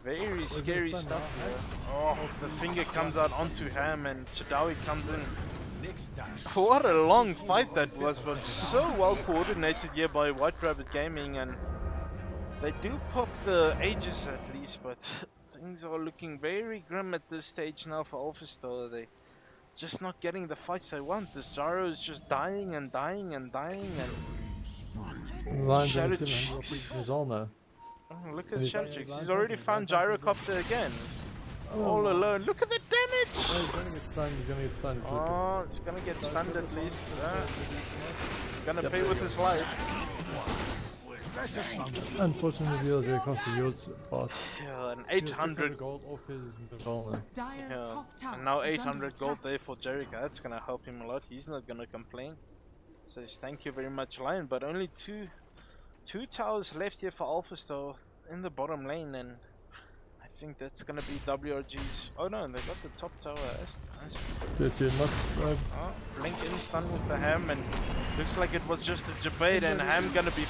very scary stuff here. Oh, the finger comes out onto Ham, and Chadawi comes in. What a long fight that was, but so well coordinated here by White Rabbit Gaming, and they do pop the Aegis at least, but things are looking very grim at this stage now for Alpha. They just not getting the fights they want. This gyro is just dying and dying and dying, and Shadow Chicks. Oh, look at Shadow Chicks. He's already found Gyrocopter again. All alone. Look at the damage! Oh, he's gonna get stunned. He's gonna get stunned. Oh, it's gonna get stunned at least. Gonna pay with his life. Unfortunately, the other cost of yours part. Yeah, an 800 gold off his Mazelda. Yeah, and now 800 gold there for Jericho. That's gonna help him a lot. He's not gonna complain. Says thank you very much, Lion. But only two towers left here for Alpha Star in the bottom lane, and I think that's gonna be WRG's. Oh no, they got the top tower. Did you not? Oh, Blink in stun with the Ham, and looks like it was just a debate, and Ham gonna be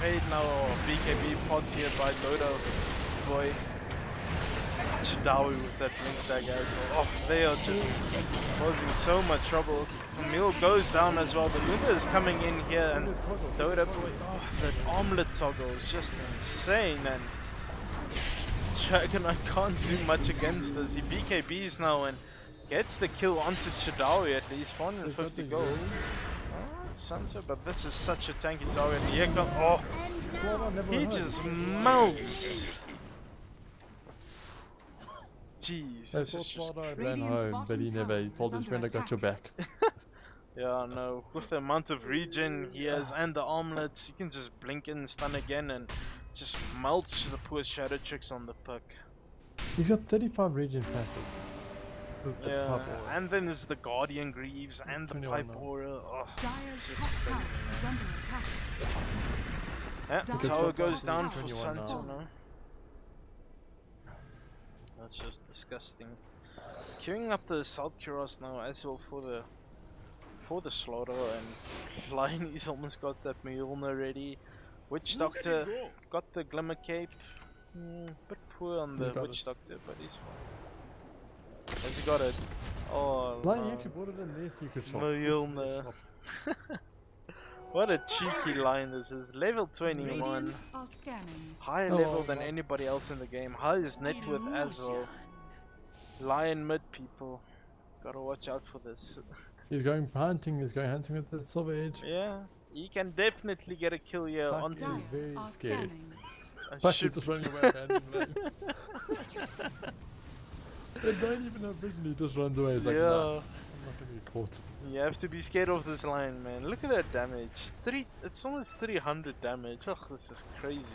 paid now, or BKB pod here by Dodo Boy. Chadawi with that Blink dagger as well. Oh, they are just causing so much trouble. Camille goes down as well. The Luna is coming in here, and Dodo Boy, oh, that armlet toggle is just insane, and Dragonite can't do much against this. He BKBs now and gets the kill onto Chadawi at least. 450 gold. Oh, Santa, but this is such a tanky tower. And here comes, oh, he just melts. Jeez, this is just ran home, but he never. He told his friend, "I got your back." Yeah, no. With the amount of regen he has and the armlets, he can just blink in, stun again, and just melts the poor Shadow Tricks on the puck. He's got 35 regen passive. Yeah, and then there's the Guardian Greaves and the Pipe Aura. Oh, yeah, the tower goes down for Santa now. That's just disgusting. Queuing up the Assault Kuros now as well for the slaughter, and Lion he's almost got that Mjolnir ready. Witch Doctor got the Glimmer Cape. Bit poor on the Witch Doctor, but he's fine. Has he got it? Oh, Lion, he actually bought it in their secret shop. Mjolnir. What a cheeky line this is. Level 21. Higher level than anybody else in the game. Highest net worth as well. Lion mid people. Gotta watch out for this. He's going hunting with the Silver Edge. Yeah, he can definitely get a kill here onto. He's very scared. Puck is just running away, man. They don't even have vision, he just runs away. He's like, yeah. not gonna get caught. You have to be scared of this line, man. Look at that damage. It's almost 300 damage. Oh, this is crazy.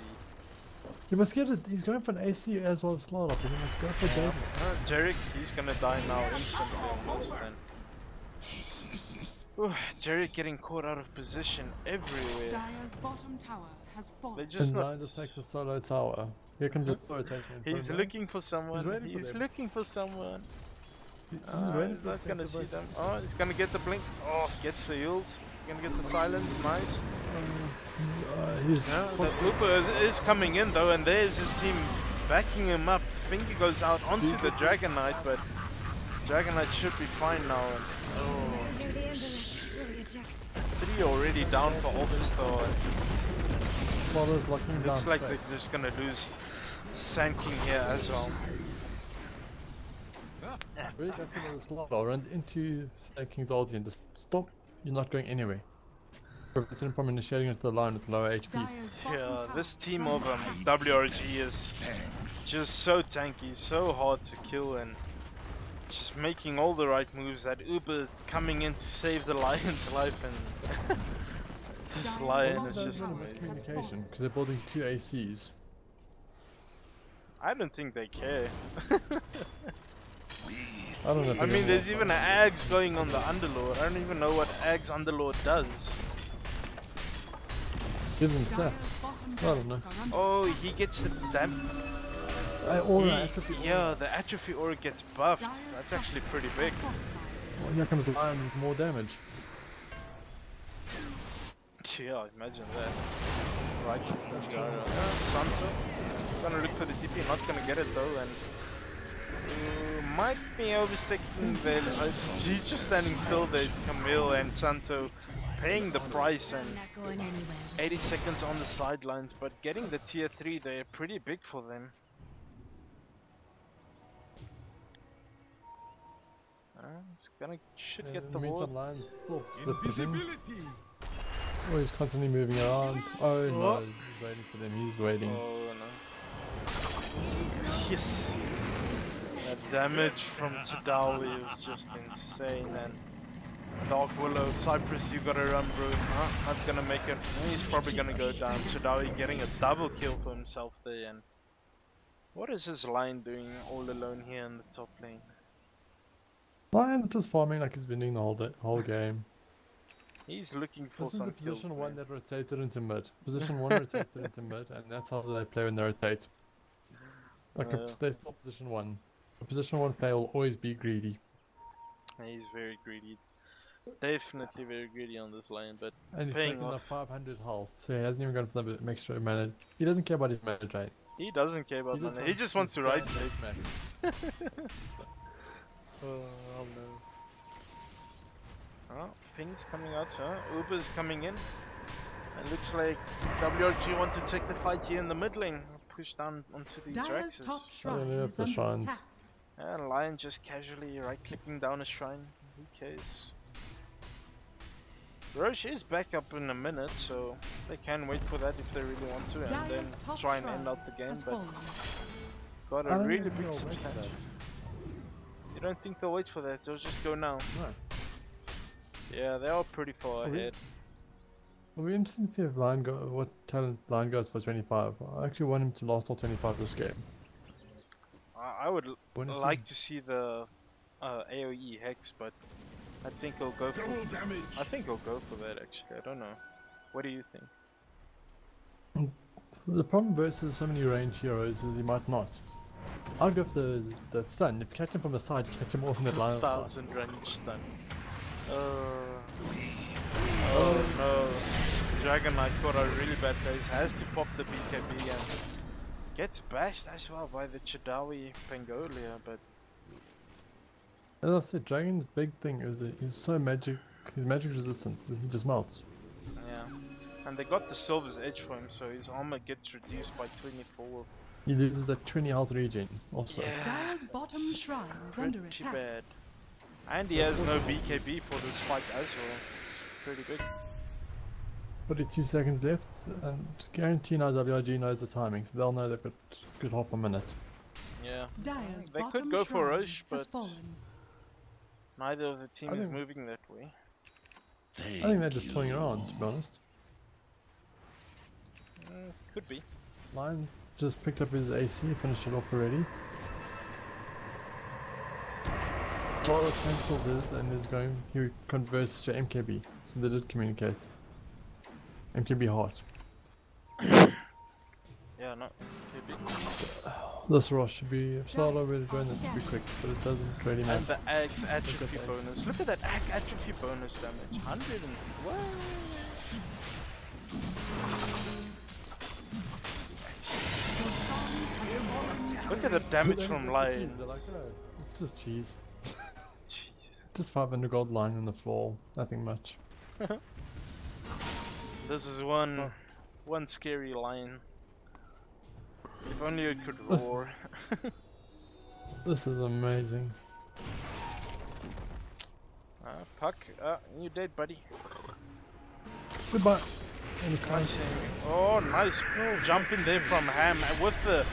You must get it. He's going for an AC as well as slot up. He must go for damage. Jarek, he's gonna die now instantly on this then. Ooh, Jarek getting caught out of position everywhere. Dire's bottom tower has fallen. They just And not. Lion just takes a solo tower. Here comes the rotation. He's looking for someone. waiting for He's them. looking for someone. He's waiting for not the gonna see fence them. Oh, he's gonna get the blink. Oh, gets the heals. Gonna get the silence. Nice. He's The Uber is coming in though, and there's his team backing him up. Finger goes out onto the Dragon Knight, but Dragon Knight should be fine now. And, three already down for Officer. Swallows locking down. Looks like straight. they're just gonna lose Sand King here as well. Really got to the slot. Runs into Snake King's ulti and just stop. You're not going anywhere. Prevents him from initiating into the line with lower HP. Dire's bottom Yeah, tower this is team under of attack. WRG is just so tanky, so hard to kill, and just making all the right moves. That Uber coming in to save the Lion's life, and this Lion is just amazing. Miscommunication because they're building two ACs. I don't think they care. I don't know. If I they're mean, gonna there's walk even on. an Ags going on the Underlord. I don't even know what Ags Underlord does. Give them Dire's stats. bottom I don't know. towers are under Oh, attack. he gets the yeah, the atrophy aura gets buffed. Dire's That's actually pretty structures big. are fortified. Well, here comes Lion with more damage. Yeah, imagine that. Right, that's Santo. Gonna look for the TP, not gonna get it though, and might be overtaking the. He's just standing still there. Camille and Santo paying the price, and 80 seconds on the sidelines, but getting the tier 3 there pretty big for them. It's gonna should get the ward. Lion still split pushing. Invisibility. Oh, he's constantly moving around. Oh no, he's waiting for them. He's waiting. Oh no. Yes! That damage from Chadawi was just insane, and Dark Willow, Cypress, you gotta run, bro. Not gonna make it. He's probably gonna go down. Chadawi getting a double kill for himself there, and what is his line doing all alone here in the top lane? Lion's just farming like he's been doing the whole game. He's looking for This is some the position kills, one man. that rotated into mid. Position one rotated into mid, and that's how they play when they rotate. Like they stop position one. A position one player will always be greedy. He's very greedy. Definitely very greedy on this lane, but And he's paying taking off. up 500 health, so he hasn't even gone for the extra mana. He doesn't care about his mana rate. He doesn't care about money. He just wants to ride it. Oh no. Oh, Ping's coming out, huh? Uber's coming in. It looks like WRG want to take the fight here in the mid lane. Push down onto these Dire's top Rexes. shrine know if is the under shrines. attack. And Lion just casually right-clicking down a shrine. Who cares? Roche is back up in a minute, so they can wait for that if they really want to, and then Dire's top try and shrine end out the game. has But fallen. got I a don't really even big know wait for substantial. that. You don't think they'll wait for that? They'll just go now. No. Yeah, they are pretty far Really? ahead. It'll be interesting to see if Lion what talent Lion goes for 25. I actually want him to last all 25 this game. I would Wanna see- like to see the AoE hex, but I think he'll go for. Double damage. I think he'll go for that actually. I don't know. What do you think? The problem versus so many range heroes is he might not. I'd go for the stun. If you catch him from the side, catch him off in the line of sight. 1000 range stun. Oh no. Dragon Knight got a really bad place. Has to pop the BKB and gets bashed as well by the Chadawi Pangolia, but As I said, Dragon's big thing is that he's so magic. His magic resistance, he just melts. yeah. And they got the Silver's Edge for him, so his armor gets reduced by 24. He loses that 20 health regen also. Dire's bottom shrine is under Pretty attack. bad. And he has no BKB for this fight as well. Pretty big. 42 seconds left, and guarantee now WRG knows the timing, so they'll know they've got good half a minute. Yeah. Dire's They could bottom go for shrine Roche, has but fallen. Neither of the team I is think- moving that way. I think they're just toying around, to be honest. Could be. Lion just picked up his AC, finished it off already. Flora cancelled his and is going, he converts to MKB, so they did communicate. MKB Heart. Yeah, no. Could be. This rush should be, if Solo were to join, that should be quick, but it doesn't really matter. And the Axe atrophy Axe. bonus. Look at that atrophy bonus damage. 100 and what? Look at the damage from Lion. It's just cheese. Jeez. Just 500 gold lying on the floor, nothing much. This is one scary lion. If only it could roar. This is amazing. Puck, you dead, buddy. Goodbye. Nice. Oh, nice jump in there from Ham and with the.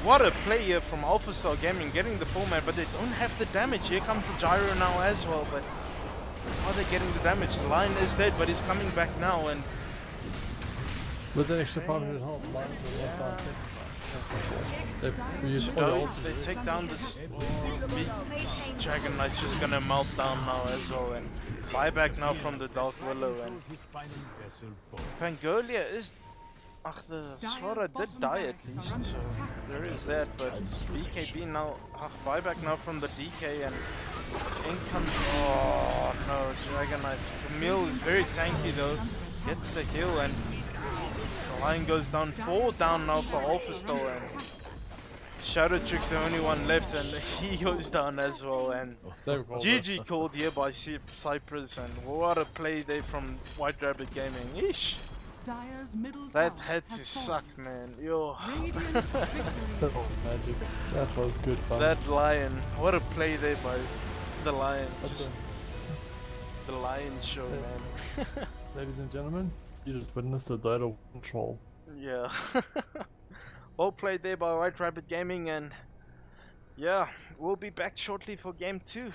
What a play here from Alpha Star Gaming, getting the full man, but they don't have the damage. Here comes the gyro now as well, but how are they getting the damage? The lion is dead, but he's coming back now, and With the extra 500 health, Lion will not die second time. Yeah, for sure. They've used all the ults. they take down this big Dragon Knight's just gonna melt down now as well, and buyback now from the Dark Willow, and His final vessel bore. Pangolia is. Ach, the Swara did die at least, so there is that, but BKB now, buyback now from the DK, and in comes, oh no, Dragon Knight. Camille is very tanky though, gets the heal, and the Lion goes down, 4 down now for Alpha Star, and Shadow Trick's the only one left, and he goes down as well, and GG called here by Cypress, and what a play there from White Rabbit Gaming. Eesh! Dire's middle That tower had to has suck, man. Yo, Radiant victory. That was magic. That was good fun. that lion. What a play there by the lion. That's Just the lion show, man. Ladies and gentlemen, you just witnessed the Dota control. Yeah. Well played there by White Rabbit Gaming, and yeah, we'll be back shortly for game 2.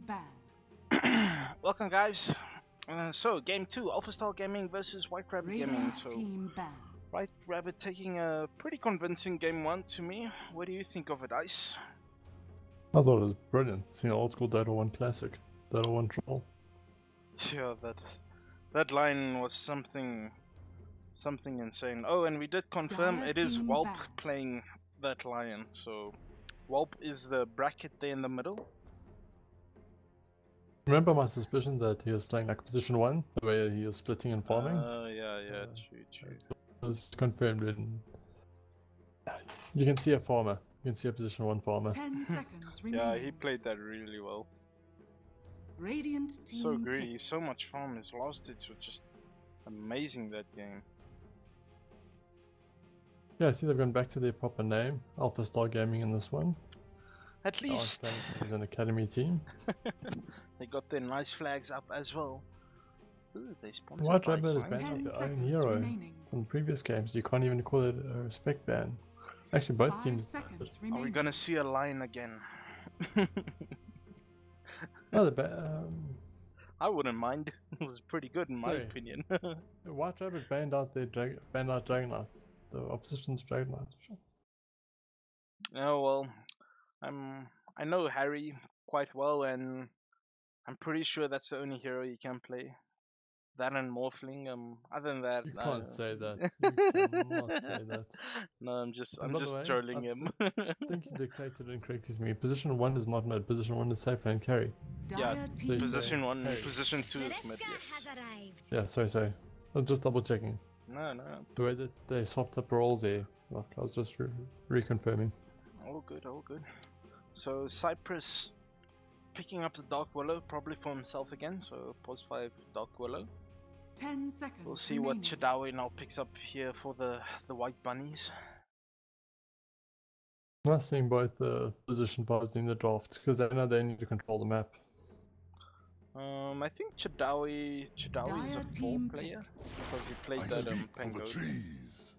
ban. Welcome, guys. So, game 2, Alpha Star Gaming versus White Rabbit Gaming. Radiant So, team ban. White Rabbit taking a pretty convincing game 1 to me. What do you think of it, Ice? I thought it was brilliant. Seeing old school Dota 1 classic. Dota 1 troll. Yeah, that line was something insane. Oh, and we did confirm Dire it is team Whelp ban. playing that lion. So, Whelp is the bracket there in the middle. Remember my suspicion that he was playing like position 1, the way he was splitting and farming? Yeah, true. It was confirmed in... You can see a farmer. You can see a position 1 farmer. 10 seconds remaining. Yeah, he played that really well. Radiant team So greedy, pick. so much farm. His last hits were just amazing that game. Yeah, I see they've gone back to their proper name, Alpha Star Gaming in this one. At least He's an academy team. they got their nice flags up as well. Ooh, they sponsored White by Rabbit has Slime banned Team. out 10 their own seconds hero remaining. from previous games. You can't even call it a respect ban. Actually, both 5 teams. seconds Are we remaining. gonna see a lion again? Oh, the I wouldn't mind. It was pretty good in my Hey. opinion. White Rabbit banned out their banned out Dragonite. The opposition's Dragonite. Oh well, I know Harry quite well, and I'm pretty sure that's the only hero you can play. That and Morphling. Other than that, You I can't don't- say that. You cannot say that. No, I'm just And by the way, trolling I him. I think you dictated incorrectly to me. Position 1 is not mid. Position 1 is safe lane carry. Yeah, Dire Please team say- Position 1, Hey. position 2 is mid. Yes. Yeah, sorry. I'm just double checking. No. The way that they swapped up roles there. Like, I was just reconfirming. All good. So Cypress picking up the Dark Willow, probably for himself again. So post 5 Dark Willow. 10 seconds We'll see what remaining. Chadawi now picks up here for the White Bunnies. Nice seeing both the position parts in the draft because they know they need to control the map. I think Chadawi is a Dire 4 team player because he played I that speak for the Pangolian. trees.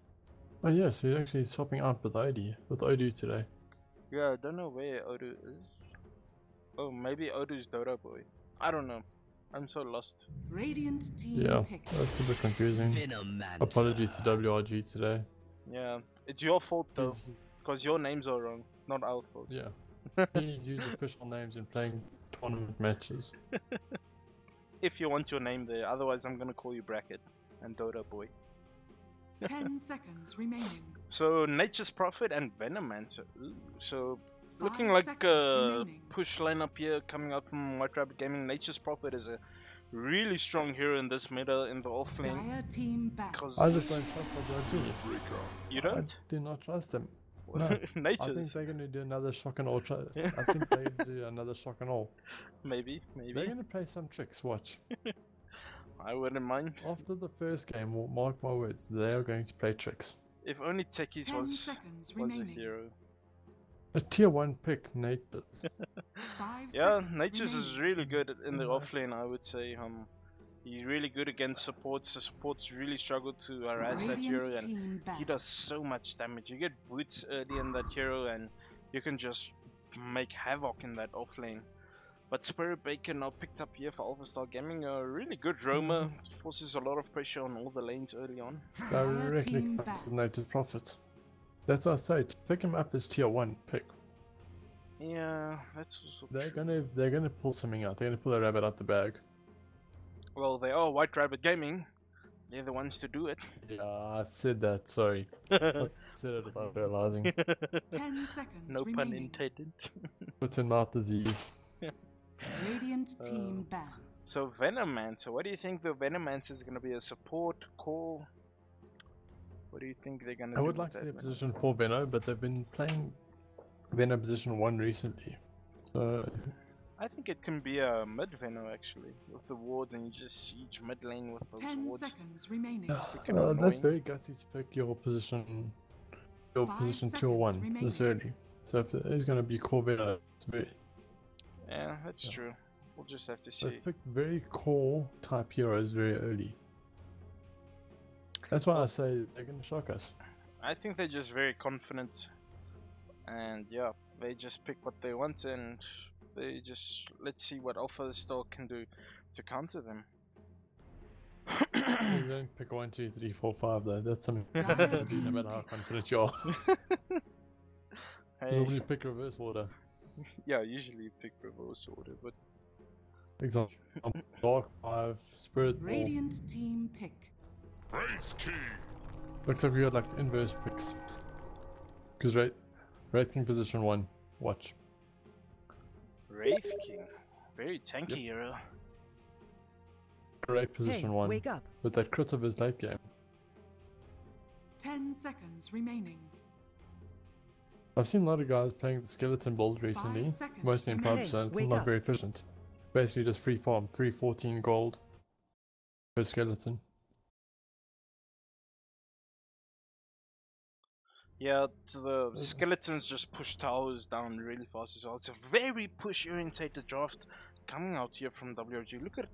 Oh yes, he's actually swapping out with Odu today. Yeah, I don't know where Odu is. Oh, maybe Odu's Dota boy. I don't know. I'm so lost. Radiant team Yeah, pick. that's a bit confusing. Apologies to WRG today. Yeah, it's your fault though, Please- because your names are wrong, not our fault. Yeah. Please use official names in playing tournament matches. If you want your name there, otherwise I'm gonna call you Bracket and Dota boy. 10 seconds remaining. So Nature's Prophet and Venomancer. Ooh, so looking 5 like seconds a remaining. push lineup here coming out from White Rabbit Gaming. Nature's Prophet is a really strong hero in this meta in the off lane. Dire team back. Because I just don't trust WRG. Breaker. you I don't? do not trust them. No, I think Nature's. they're going to do another shock and all. I think they do another shock and all. Maybe. They're going to play some tricks. Watch. I wouldn't mind. After the first game, mark my words, they are going to play tricks. If only Techies 10 was seconds a remaining. hero. A tier 1 pick, Natures. 5 Yeah, seconds Nature's is remaining. really good in the off lane, I would say. He's really good against supports. The supports really struggle to harass that Radiant hero, and team he back. does so much damage. You get boots early in that hero, and you can just make havoc in that off lane. But Spirit Baker now picked up here for Alpha Star Gaming. A really good roamer, forces a lot of pressure on all the lanes early on. Directly team comes back. with Nature's Profit. That's what I say. To pick him up as tier 1 pick. Yeah, that's also They're true. gonna pull something out. They're gonna pull a rabbit out the bag. Well, they are White Rabbit Gaming. They're the ones to do it. Yeah, I said that. Sorry, I said it without realizing. 10 seconds No pun remaining. intended. Foot and mouth disease. Radiant team ban. So Venomancer, what do you think the Venomancer is going to be? A support, core? What do you think they're going to I do? would with like to that see a Venom? position for Veno, but they've been playing Veno position 1 recently. So I think it can be a mid Veno actually, with the wards, and you just siege mid lane with those 10 wards. seconds remaining. Freaking that's annoying. very gutsy to pick your position 2 or seconds 1 remaining. this early. So if it is going to be core Veno, it's very. Yeah, that's Yeah. true. We'll just have to see. They've picked very core type heroes very early. That's why I say they're going to shock us. I think they're just very confident, and yeah, they just pick what they want, and They just let's see what Alpha Star can do to counter them. You don't pick 1, 2, 3, 4, 5 though. That's something Dire that's gonna be no team matter how pick. confident you are. Hey, Normally pick reverse order. yeah, usually you pick reverse order, but Example, Dark 5, Spirit Ball. Radiant team pick. Looks like we got like inverse picks. Because Wraith King position 1. Watch. Wraith King, very tanky hero. Wraith position 1. Wake up. With that crit of his late game. 10 seconds remaining. I've seen a lot of guys playing the skeleton build recently. 5 seconds Mostly in remaining. pubs, and it's Wake not up. very efficient. Basically just free farm, 314 gold per skeleton. Yeah, the skeletons just push towers down really fast as well. It's a very push-orientated draft coming out here from WRG. Look at it.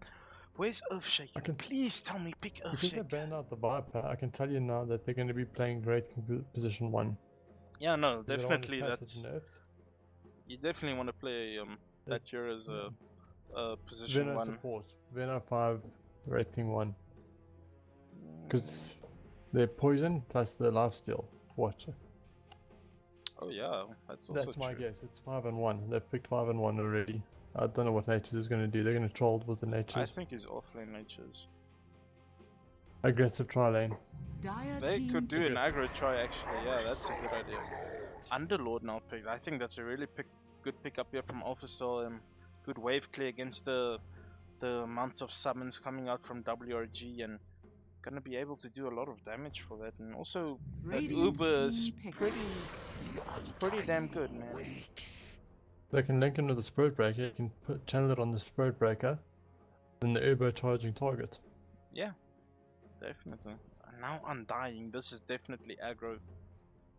Where's Earthshaker? Please tell me pick Because they Earthshaker. banned out the Viper, I can tell you now that they're going to be playing Wraith King position 1. Yeah, no, They don't want his definitely passive that's. nerfed. You definitely want to play that hero as a position Veno 1. support. Veno 5, Wraith King 1. Because they're poison plus the lifesteal. Watch it. Oh yeah, that's also That's my true. guess. It's 5 and 1. They've picked 5 and 1 already. I don't know what Natures is going to do. They're going to troll with the I Natures. think he's offlane natures. Aggressive tri lane. Dire They team could do pick. an aggro try actually. Yeah, that's a good idea. Underlord now picked. I think that's a really good pick up here from AlphaStar. Good wave clear against the amount of summons coming out from WRG and gonna be able to do a lot of damage for that. And also that Radiant Uber is team pick. pretty damn good, man. They can link into the Spirit Breaker. You can channel it on the Spirit Breaker. Then the Uber charging target. Yeah, definitely. And now Undying. This is definitely aggro.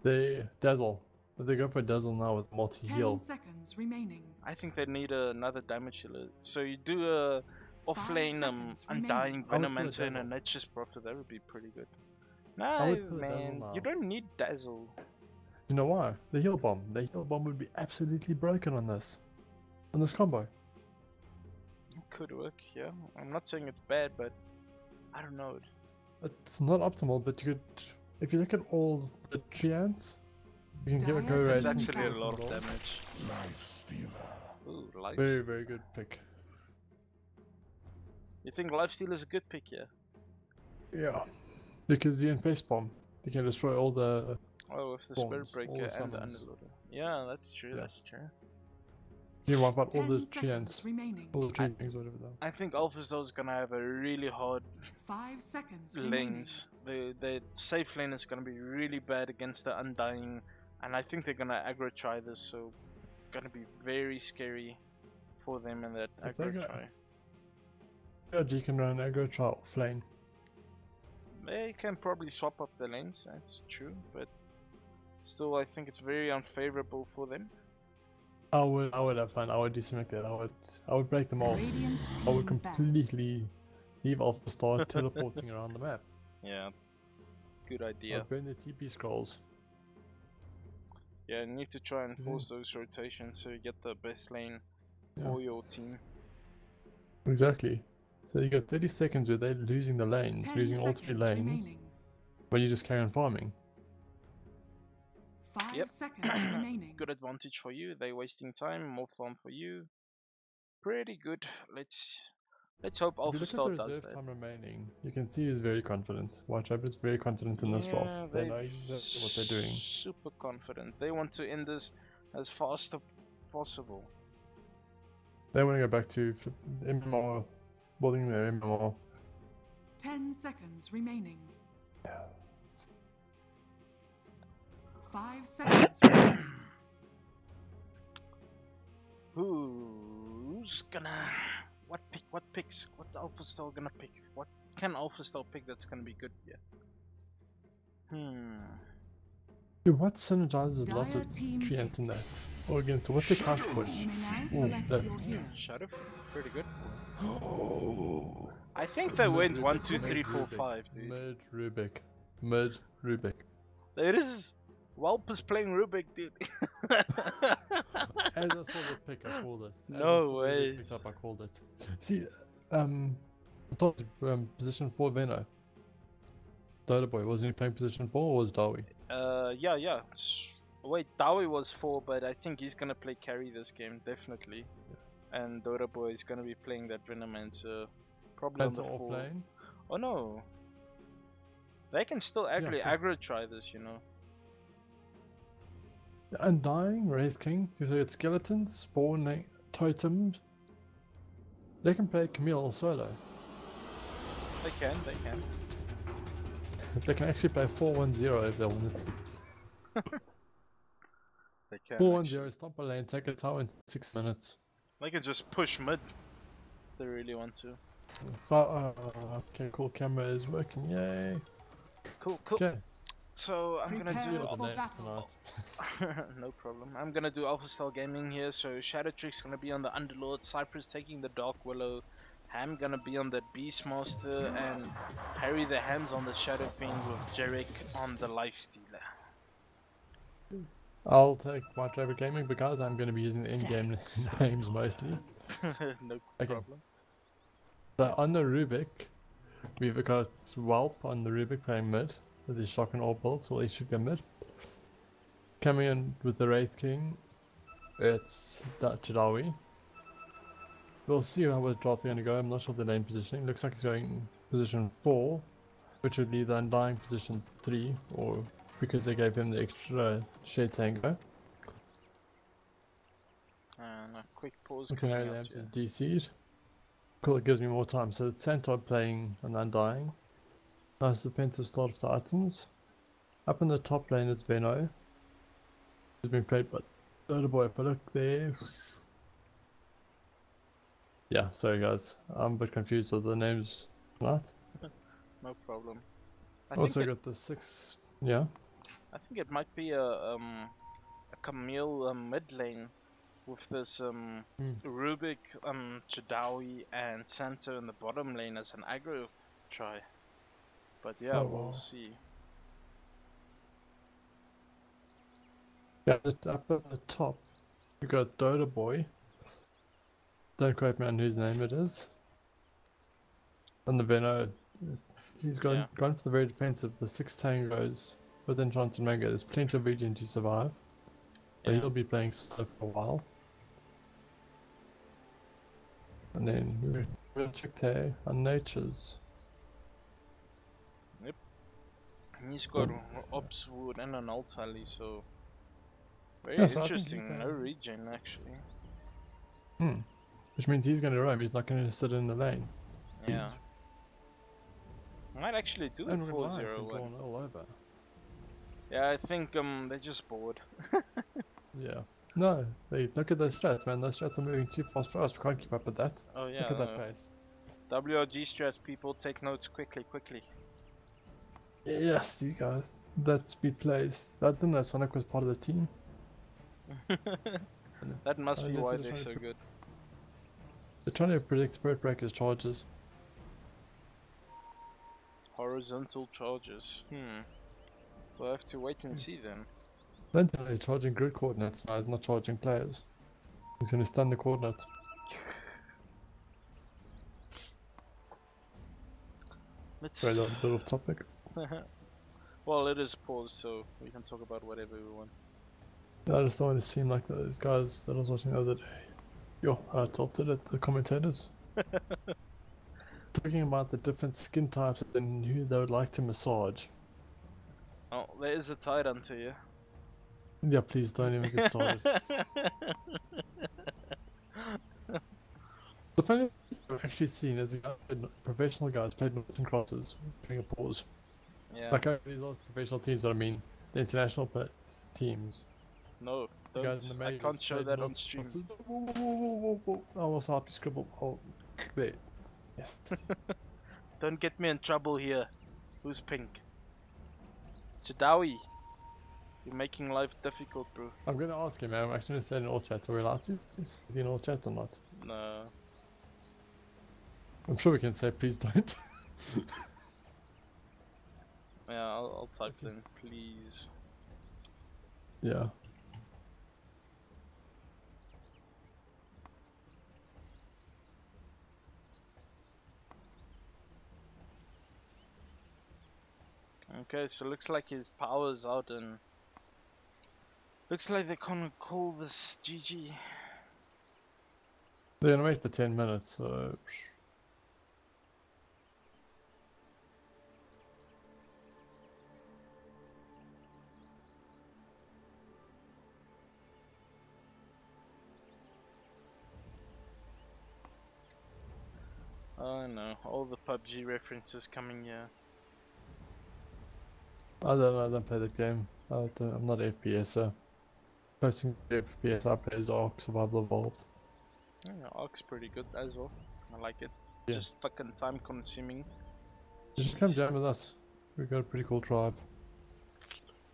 They Dazzle. If they go for Dazzle now with 10 multi-heal. seconds remaining. I think they need another damage healer. So you do a offlane seconds Undying remaining. I would Venomancer put a and a Dazzle. Nature's Prophet. That would be pretty good. I No, would put a Dazzle man, now. you don't need Dazzle. You know why? The heal bomb. The heal bomb would be absolutely broken on this. On this combo. It could work, yeah. I'm not saying it's bad, but I don't know. It's not optimal, but you could. If you look at all the treants, you can give a go Dire rate. It's Raging actually a Skeleton lot of Roll. damage. Ooh, life. Very, very good pick. You think Lifesteal is a good pick, yeah? Yeah. Because the Face Bomb, they can destroy all the. Oh, with the Spawns, Spirit all Breaker the and the summons. Underlord. Yeah, that's true, Yeah. that's true. You wipe out all 10 the seconds treants. remaining. All the tree things, whatever though. I think AlphaStar is gonna have a really hard 5 seconds remaining. lanes. The safe lane is gonna be really bad against the Undying, and I think they're gonna aggro try this, so gonna be very scary for them in that If they aggro go- try. You can run aggro trial flame. They can probably swap up the lanes, that's true, but still I think it's very unfavorable for them. I would have fun. I would do something like that. I would break them all. Radiant I would team back. completely leave Alpha Star teleporting around the map. Yeah, good idea. I'd burn the TP scrolls. Yeah, you need to try and Mhm. force those rotations so you get the best lane Yeah. for your team. Exactly. So you got 30 seconds where they're losing the lanes, 10 losing all 3 seconds lanes, remaining. but you just carry on farming. 5 Yep. seconds It's remaining. good advantage for you. They're wasting time, more farm for you. Pretty good. Let's hope If you look at AlphaStar the does reserve that. time remaining, you can see he's very confident. Watch out, is very confident in this draft. They they're know exactly what they're doing. Super confident. They want to end this as fast as possible. They want to go back to MMR, building their MMR. 10 seconds remaining. 5 seconds remaining. Who's gonna? What picks? What AlphaStar gonna pick? What can AlphaStar pick that's gonna be good here? Dude, what synergizes lots Dire of team treants in that? Or against, what's the counter push? You may now Ooh, select that's your heroes. Shadow, pretty good. Oh. I think they went Mid 1, 2, Rubik, 3, 4, Rubik, 5, dude. Mid Rubik. There is. Whelp is playing Rubik, dude. As I saw the pick, I called it. As I No saw the Rubik ways. picked up, I called it. See, I thought position 4 Veno. Dota Boy, wasn't he playing position 4 or was Dawi? Yeah. Wait, Dawi was 4, but I think he's gonna play carry this game, definitely. And Dota Boy is gonna be playing that Venomancer, probably on the 4. Offlane. Oh no. They can still actually aggro try this, you know. Undying, Wraith King, you say it's skeletons, spawn totems. They can play Camille solo. They can. They can actually play 4-1-0 if they wanted to. They can. 4-1-0, stop a lane, take a tower in 6 minutes. They can just push mid. If they really want to. Okay, cool, camera is working, yay. Cool. Okay. So I'm gonna Prepare do for names battle. tonight. no problem. I'm gonna do Alpha Style Gaming here. So Shadow Trick's gonna be on the Underlord, Cypress taking the Dark Willow, Ham gonna be on the Beastmaster, and Harry the Ham's on the Shadow Fiend with Jarek on the Lifestealer. I'll take White Rabbit Gaming because I'm going to be using the in-game names mostly. No Okay. problem. So on the Rubik, we've got Whelp on the Rubik playing mid with his shotgun all builds, so he should go mid. Coming in with the Wraith King, it's Chadawi. We'll see how the draft are going to go. I'm not sure the lane positioning. Looks like he's going position 4, which would leave the Undying position 3, or because they gave him the extra share tango. And a quick pause. Okay, coming Harry up Lamps here. is DC'd. Cool, it gives me more time. So it's Santor playing an Undying. Nice defensive start of the items. Up in the top lane it's Veno. He's been played by Dota Boy. If I look there. Yeah, sorry guys. I'm a bit confused with the names. Right? No problem. I Also think got the 6. Yeah. I think it might be a Camille mid lane with this Rubik, Chadawi, and Santa in the bottom lane as an aggro try. But yeah, Oh, we'll wow. see. Yeah, up at the top, we got Dota Boy. Don't quote me on whose name it is. And the Veno, he's gone for the very defensive. The 6 tangos with Enchanted Mango. There's plenty of region to survive. So Yeah. he'll be playing solo for a while. And then we're going to check there on Natures. Yep. And he's got Ops Wood and an Alt Ally, so very Yeah, so I think interesting. he No can- regen actually. Which means he's going to roam. He's not going to sit in the lane. Yeah. Might actually do it And we're 4-0. drawn all over. Yeah, I think they're just bored. Yeah. No, they look at those strats, man. Those strats are moving too fast for us. We can't keep up with that. Oh yeah. Look at that pace. WRG strats, people, take notes quickly. Yes, you guys. That speed plays. I didn't know Sonic was part of the team. That must be guess why they're they're trying so to good. They're trying to predict Spirit Breaker's charges. Horizontal charges. We'll have to wait and see then. Then he's charging grid coordinates now, he's not charging players. He's going to stun the coordinates. Let's. Sorry, that was a bit off topic. Well, it is paused, so we can talk about whatever we want. I just don't want to seem like those guys that I was watching the other day. Yo, I tilted at the commentators. Talking about the different skin types and who they would like to massage. Oh, there is a Titan to you. Yeah, please don't even get started. The funny thing I've actually seen is a professional guys played noughts and crosses during a pause. Yeah. Like these are professional teams, but I mean the international teams. No, The don't. guys in the I majors can't show played that on noughts and stream. crosses. Whoa. I almost helped you scribble. Oh, there. Yes. Don't get me in trouble here. Who's pink? Chadawi. You're making life difficult, bro. I'm gonna ask him, man. I'm actually gonna say in all chat. Are we allowed to? Is he in all chat or not? No. I'm sure we can say please don't. Yeah, I'll type then, please. Yeah. Okay, so looks like his power's out and looks like they're gonna call this GG. They're gonna wait for 10 minutes, so. Oh no, all the PUBG references coming here. I don't play the game. I'm not FPS, so. Posting FPS, I play as Ark Survival Evolved. Yeah, Ark's pretty good as well. I like it. Yeah. Just fucking time consuming. Just come jam with us. We've got a pretty cool tribe.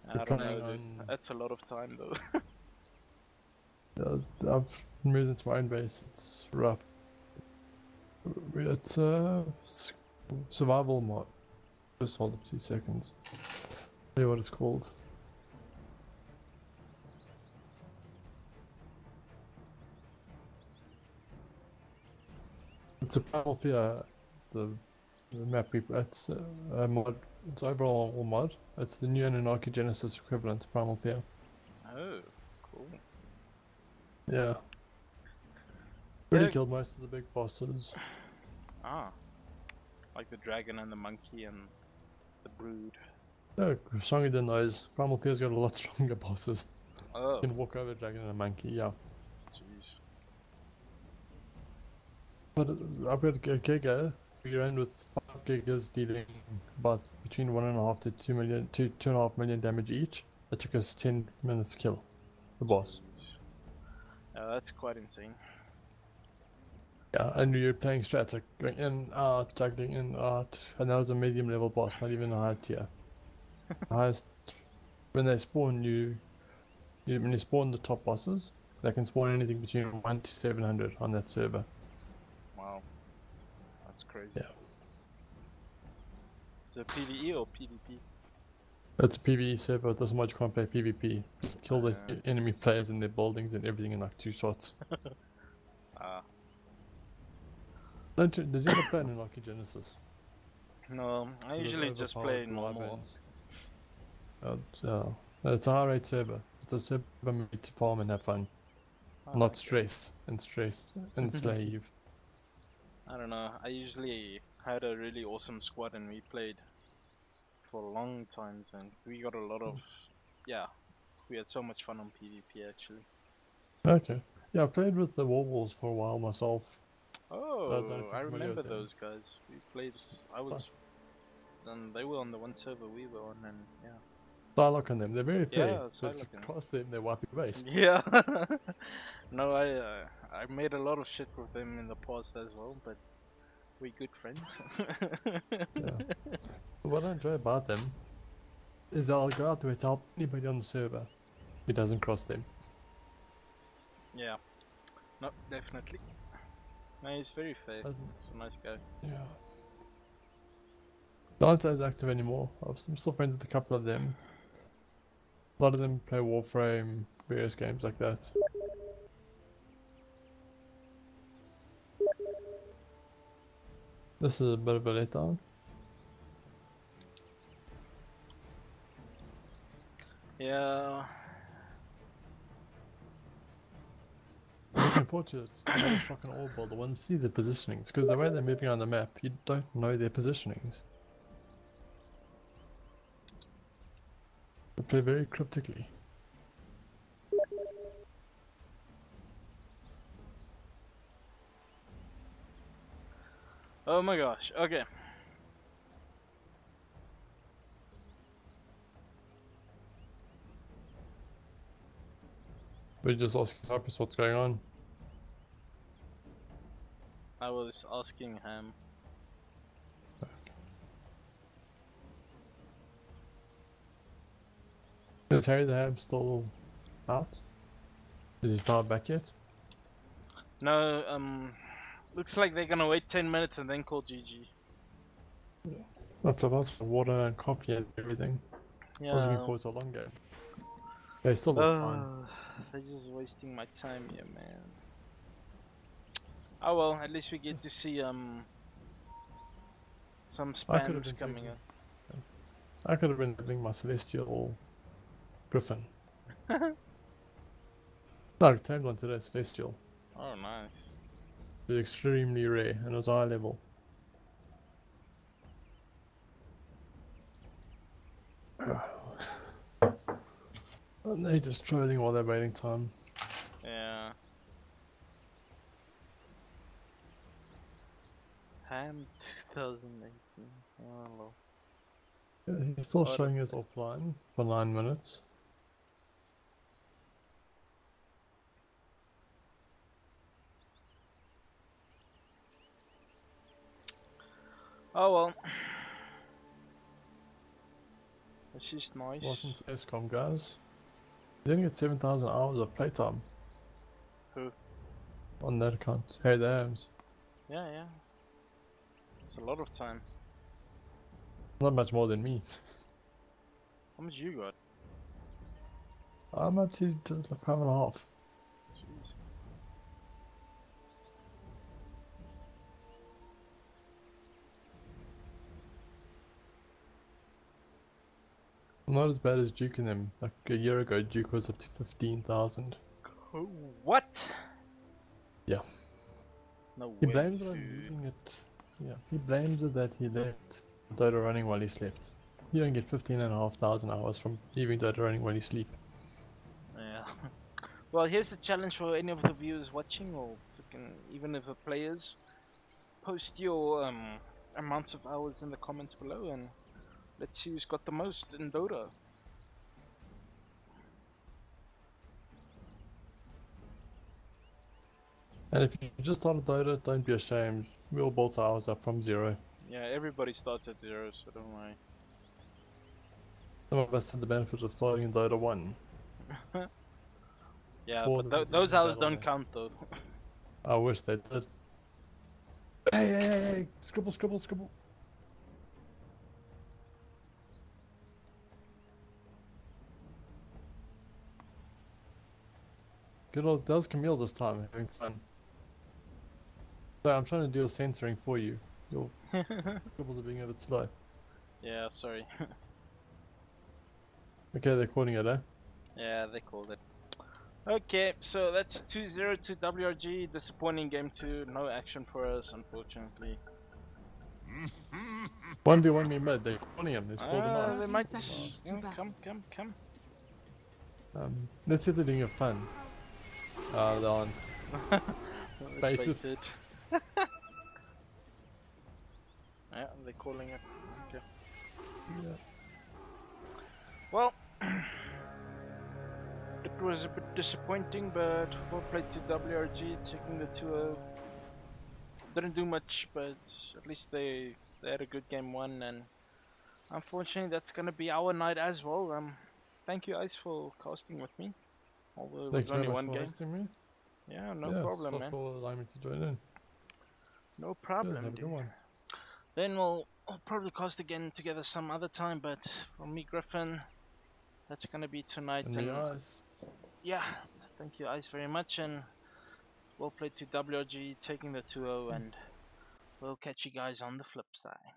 I don't know, dude. That's a lot of time though. I've moved into my own base. It's rough. It's survival mod. Just hold up 2 seconds. Tell you what it's called. It's a Primal Fear. The map it's a mod. It's overall mod. It's the new Anunnaki Genesis equivalent to Primal Fear. Oh, cool. Yeah. Already killed most of the big bosses. Ah. Like the dragon and the monkey and the brood. No, stronger than those. Primal Fear's got a lot stronger bosses. Oh. You can walk over a dragon and a monkey, yeah. Jeez. But I've got a giga. We ran with 5 gigas dealing about between 1.5 to 2 million, 2.5 million damage each. It took us 10 minutes to kill the boss. That's quite insane. Yeah, and we were playing strats like going in, out, juggling in, out, and that was a medium level boss, not even a high tier. The highest, when they spawn when you spawn the top bosses, they can spawn anything between 1 to 700 on that server. Wow. That's crazy. Yeah. Is it PvE or PvP? It's a PvE server, it doesn't much can't play PvP. Kill the enemy players in their buildings and everything in like 2 shots. Did you ever play Anunnaki Genesis? No, I usually just play normal. It's a high rate server. It's a server made to farm and have fun. Not stress and slave. I don't know, I usually had a really awesome squad and we played for long times and we got a lot of, we had so much fun on PvP actually. Okay. Yeah, I played with the Warwolves for a while myself. Oh, I remember those guys. We played, and they were on the one server we were on and yeah. Psylocke on them, they're very fair. Yeah, but if you cross them, they wipe your base. Yeah. No, I made a lot of shit with them in the past as well, but we're good friends. Yeah. What I enjoy about them is they'll go out there to help anybody on the server who doesn't cross them. Yeah. No, definitely. No, he's very fair. He's a nice guy. Yeah. Not as active anymore. I'm still friends with a couple of them. A lot of them play Warframe, various games like that. This is a bit of a letdown. Yeah. I'm looking forward to it. I'm shock and awe build. I want to see the positionings, because the way they're moving on the map, you don't know their positionings. They play very cryptically. Oh my gosh, okay. We just ask Cypress what's going on. I was asking him. Is Harry the Ham still out? Is he powered back yet? No, looks like they're gonna wait 10 minutes and then call GG. After lots of water and coffee and everything. Yeah. I was looking forward to a long game. They still look fine. They're just wasting my time here, man. Oh well, at least we get to see some I could have spams been coming taking, in. I could have been doing my Celestial Griffin. No, I tamed one today, Celestial. Oh, nice. It's extremely rare and it was high level. And they just trolling while they're waiting time. Yeah. Ham 2018. Oh, lol. Yeah, he's still What showing us offline for 9 minutes. Oh well. It's just nice. Welcome to SCOM, guys. You only get 7,000 hours of playtime. Who? On that account. Hey, the Hams. Yeah, yeah. It's a lot of time. Not much more than me. How much you got? I'm up to just like 5.5. Jeez. I'm not as bad as Duke and them. Like a year ago, Duke was up to 15,000. What? Yeah. No He way, blames it on dude. leaving it. Yeah, he blames it that he left Dota running while he slept. You don't get 15,500 hours from leaving Dota running while you sleep. Yeah. Well, here's the challenge for any of the viewers watching, or even if the players. Post your amounts of hours in the comments below, and let's see who's got the most in Dota. And if you just started Dota, don't be ashamed. We all built ours up from 0. Yeah, everybody starts at 0, so don't worry. Some of us had the benefit of starting in Dota 1. Yeah, Or but there was those even hours don't Battle.net. count though. I wish they did. Hey, scribble, scribble, scribble. Good old, that was Camille this time, having fun. So I'm trying to do censoring for you. Your scribbles are being a bit slow. Yeah, sorry. Okay, they're calling it, eh? Yeah, they called it. Okay, so that's 2-0 to WRG. Disappointing game 2. No action for us, unfortunately. 1v1 me mid, they're calling him, let's call them out. They 30 might. seconds to Yeah, battle. come. Let's see if they're doing it fun. They aren't. Baited. Yeah, they're calling it. Okay. Yeah. Well, it was a bit disappointing, but well played to WRG, taking the 2-0. Didn't do much, but at least they had a good game 1, and unfortunately that's gonna be our night as well. Thank you guys for casting with me, although it Thank was you very only much one for game. hosting me. Yeah, no Yeah, problem, man. for allowing me to join in. No Cheers, problem, have a good dude. one. Then we'll probably cast again together some other time, but for me, Griffin, that's gonna be tonight. And And me eyes. yeah, thank you guys very much, and well played to WRG taking the 2-0, and we'll catch you guys on the flip side.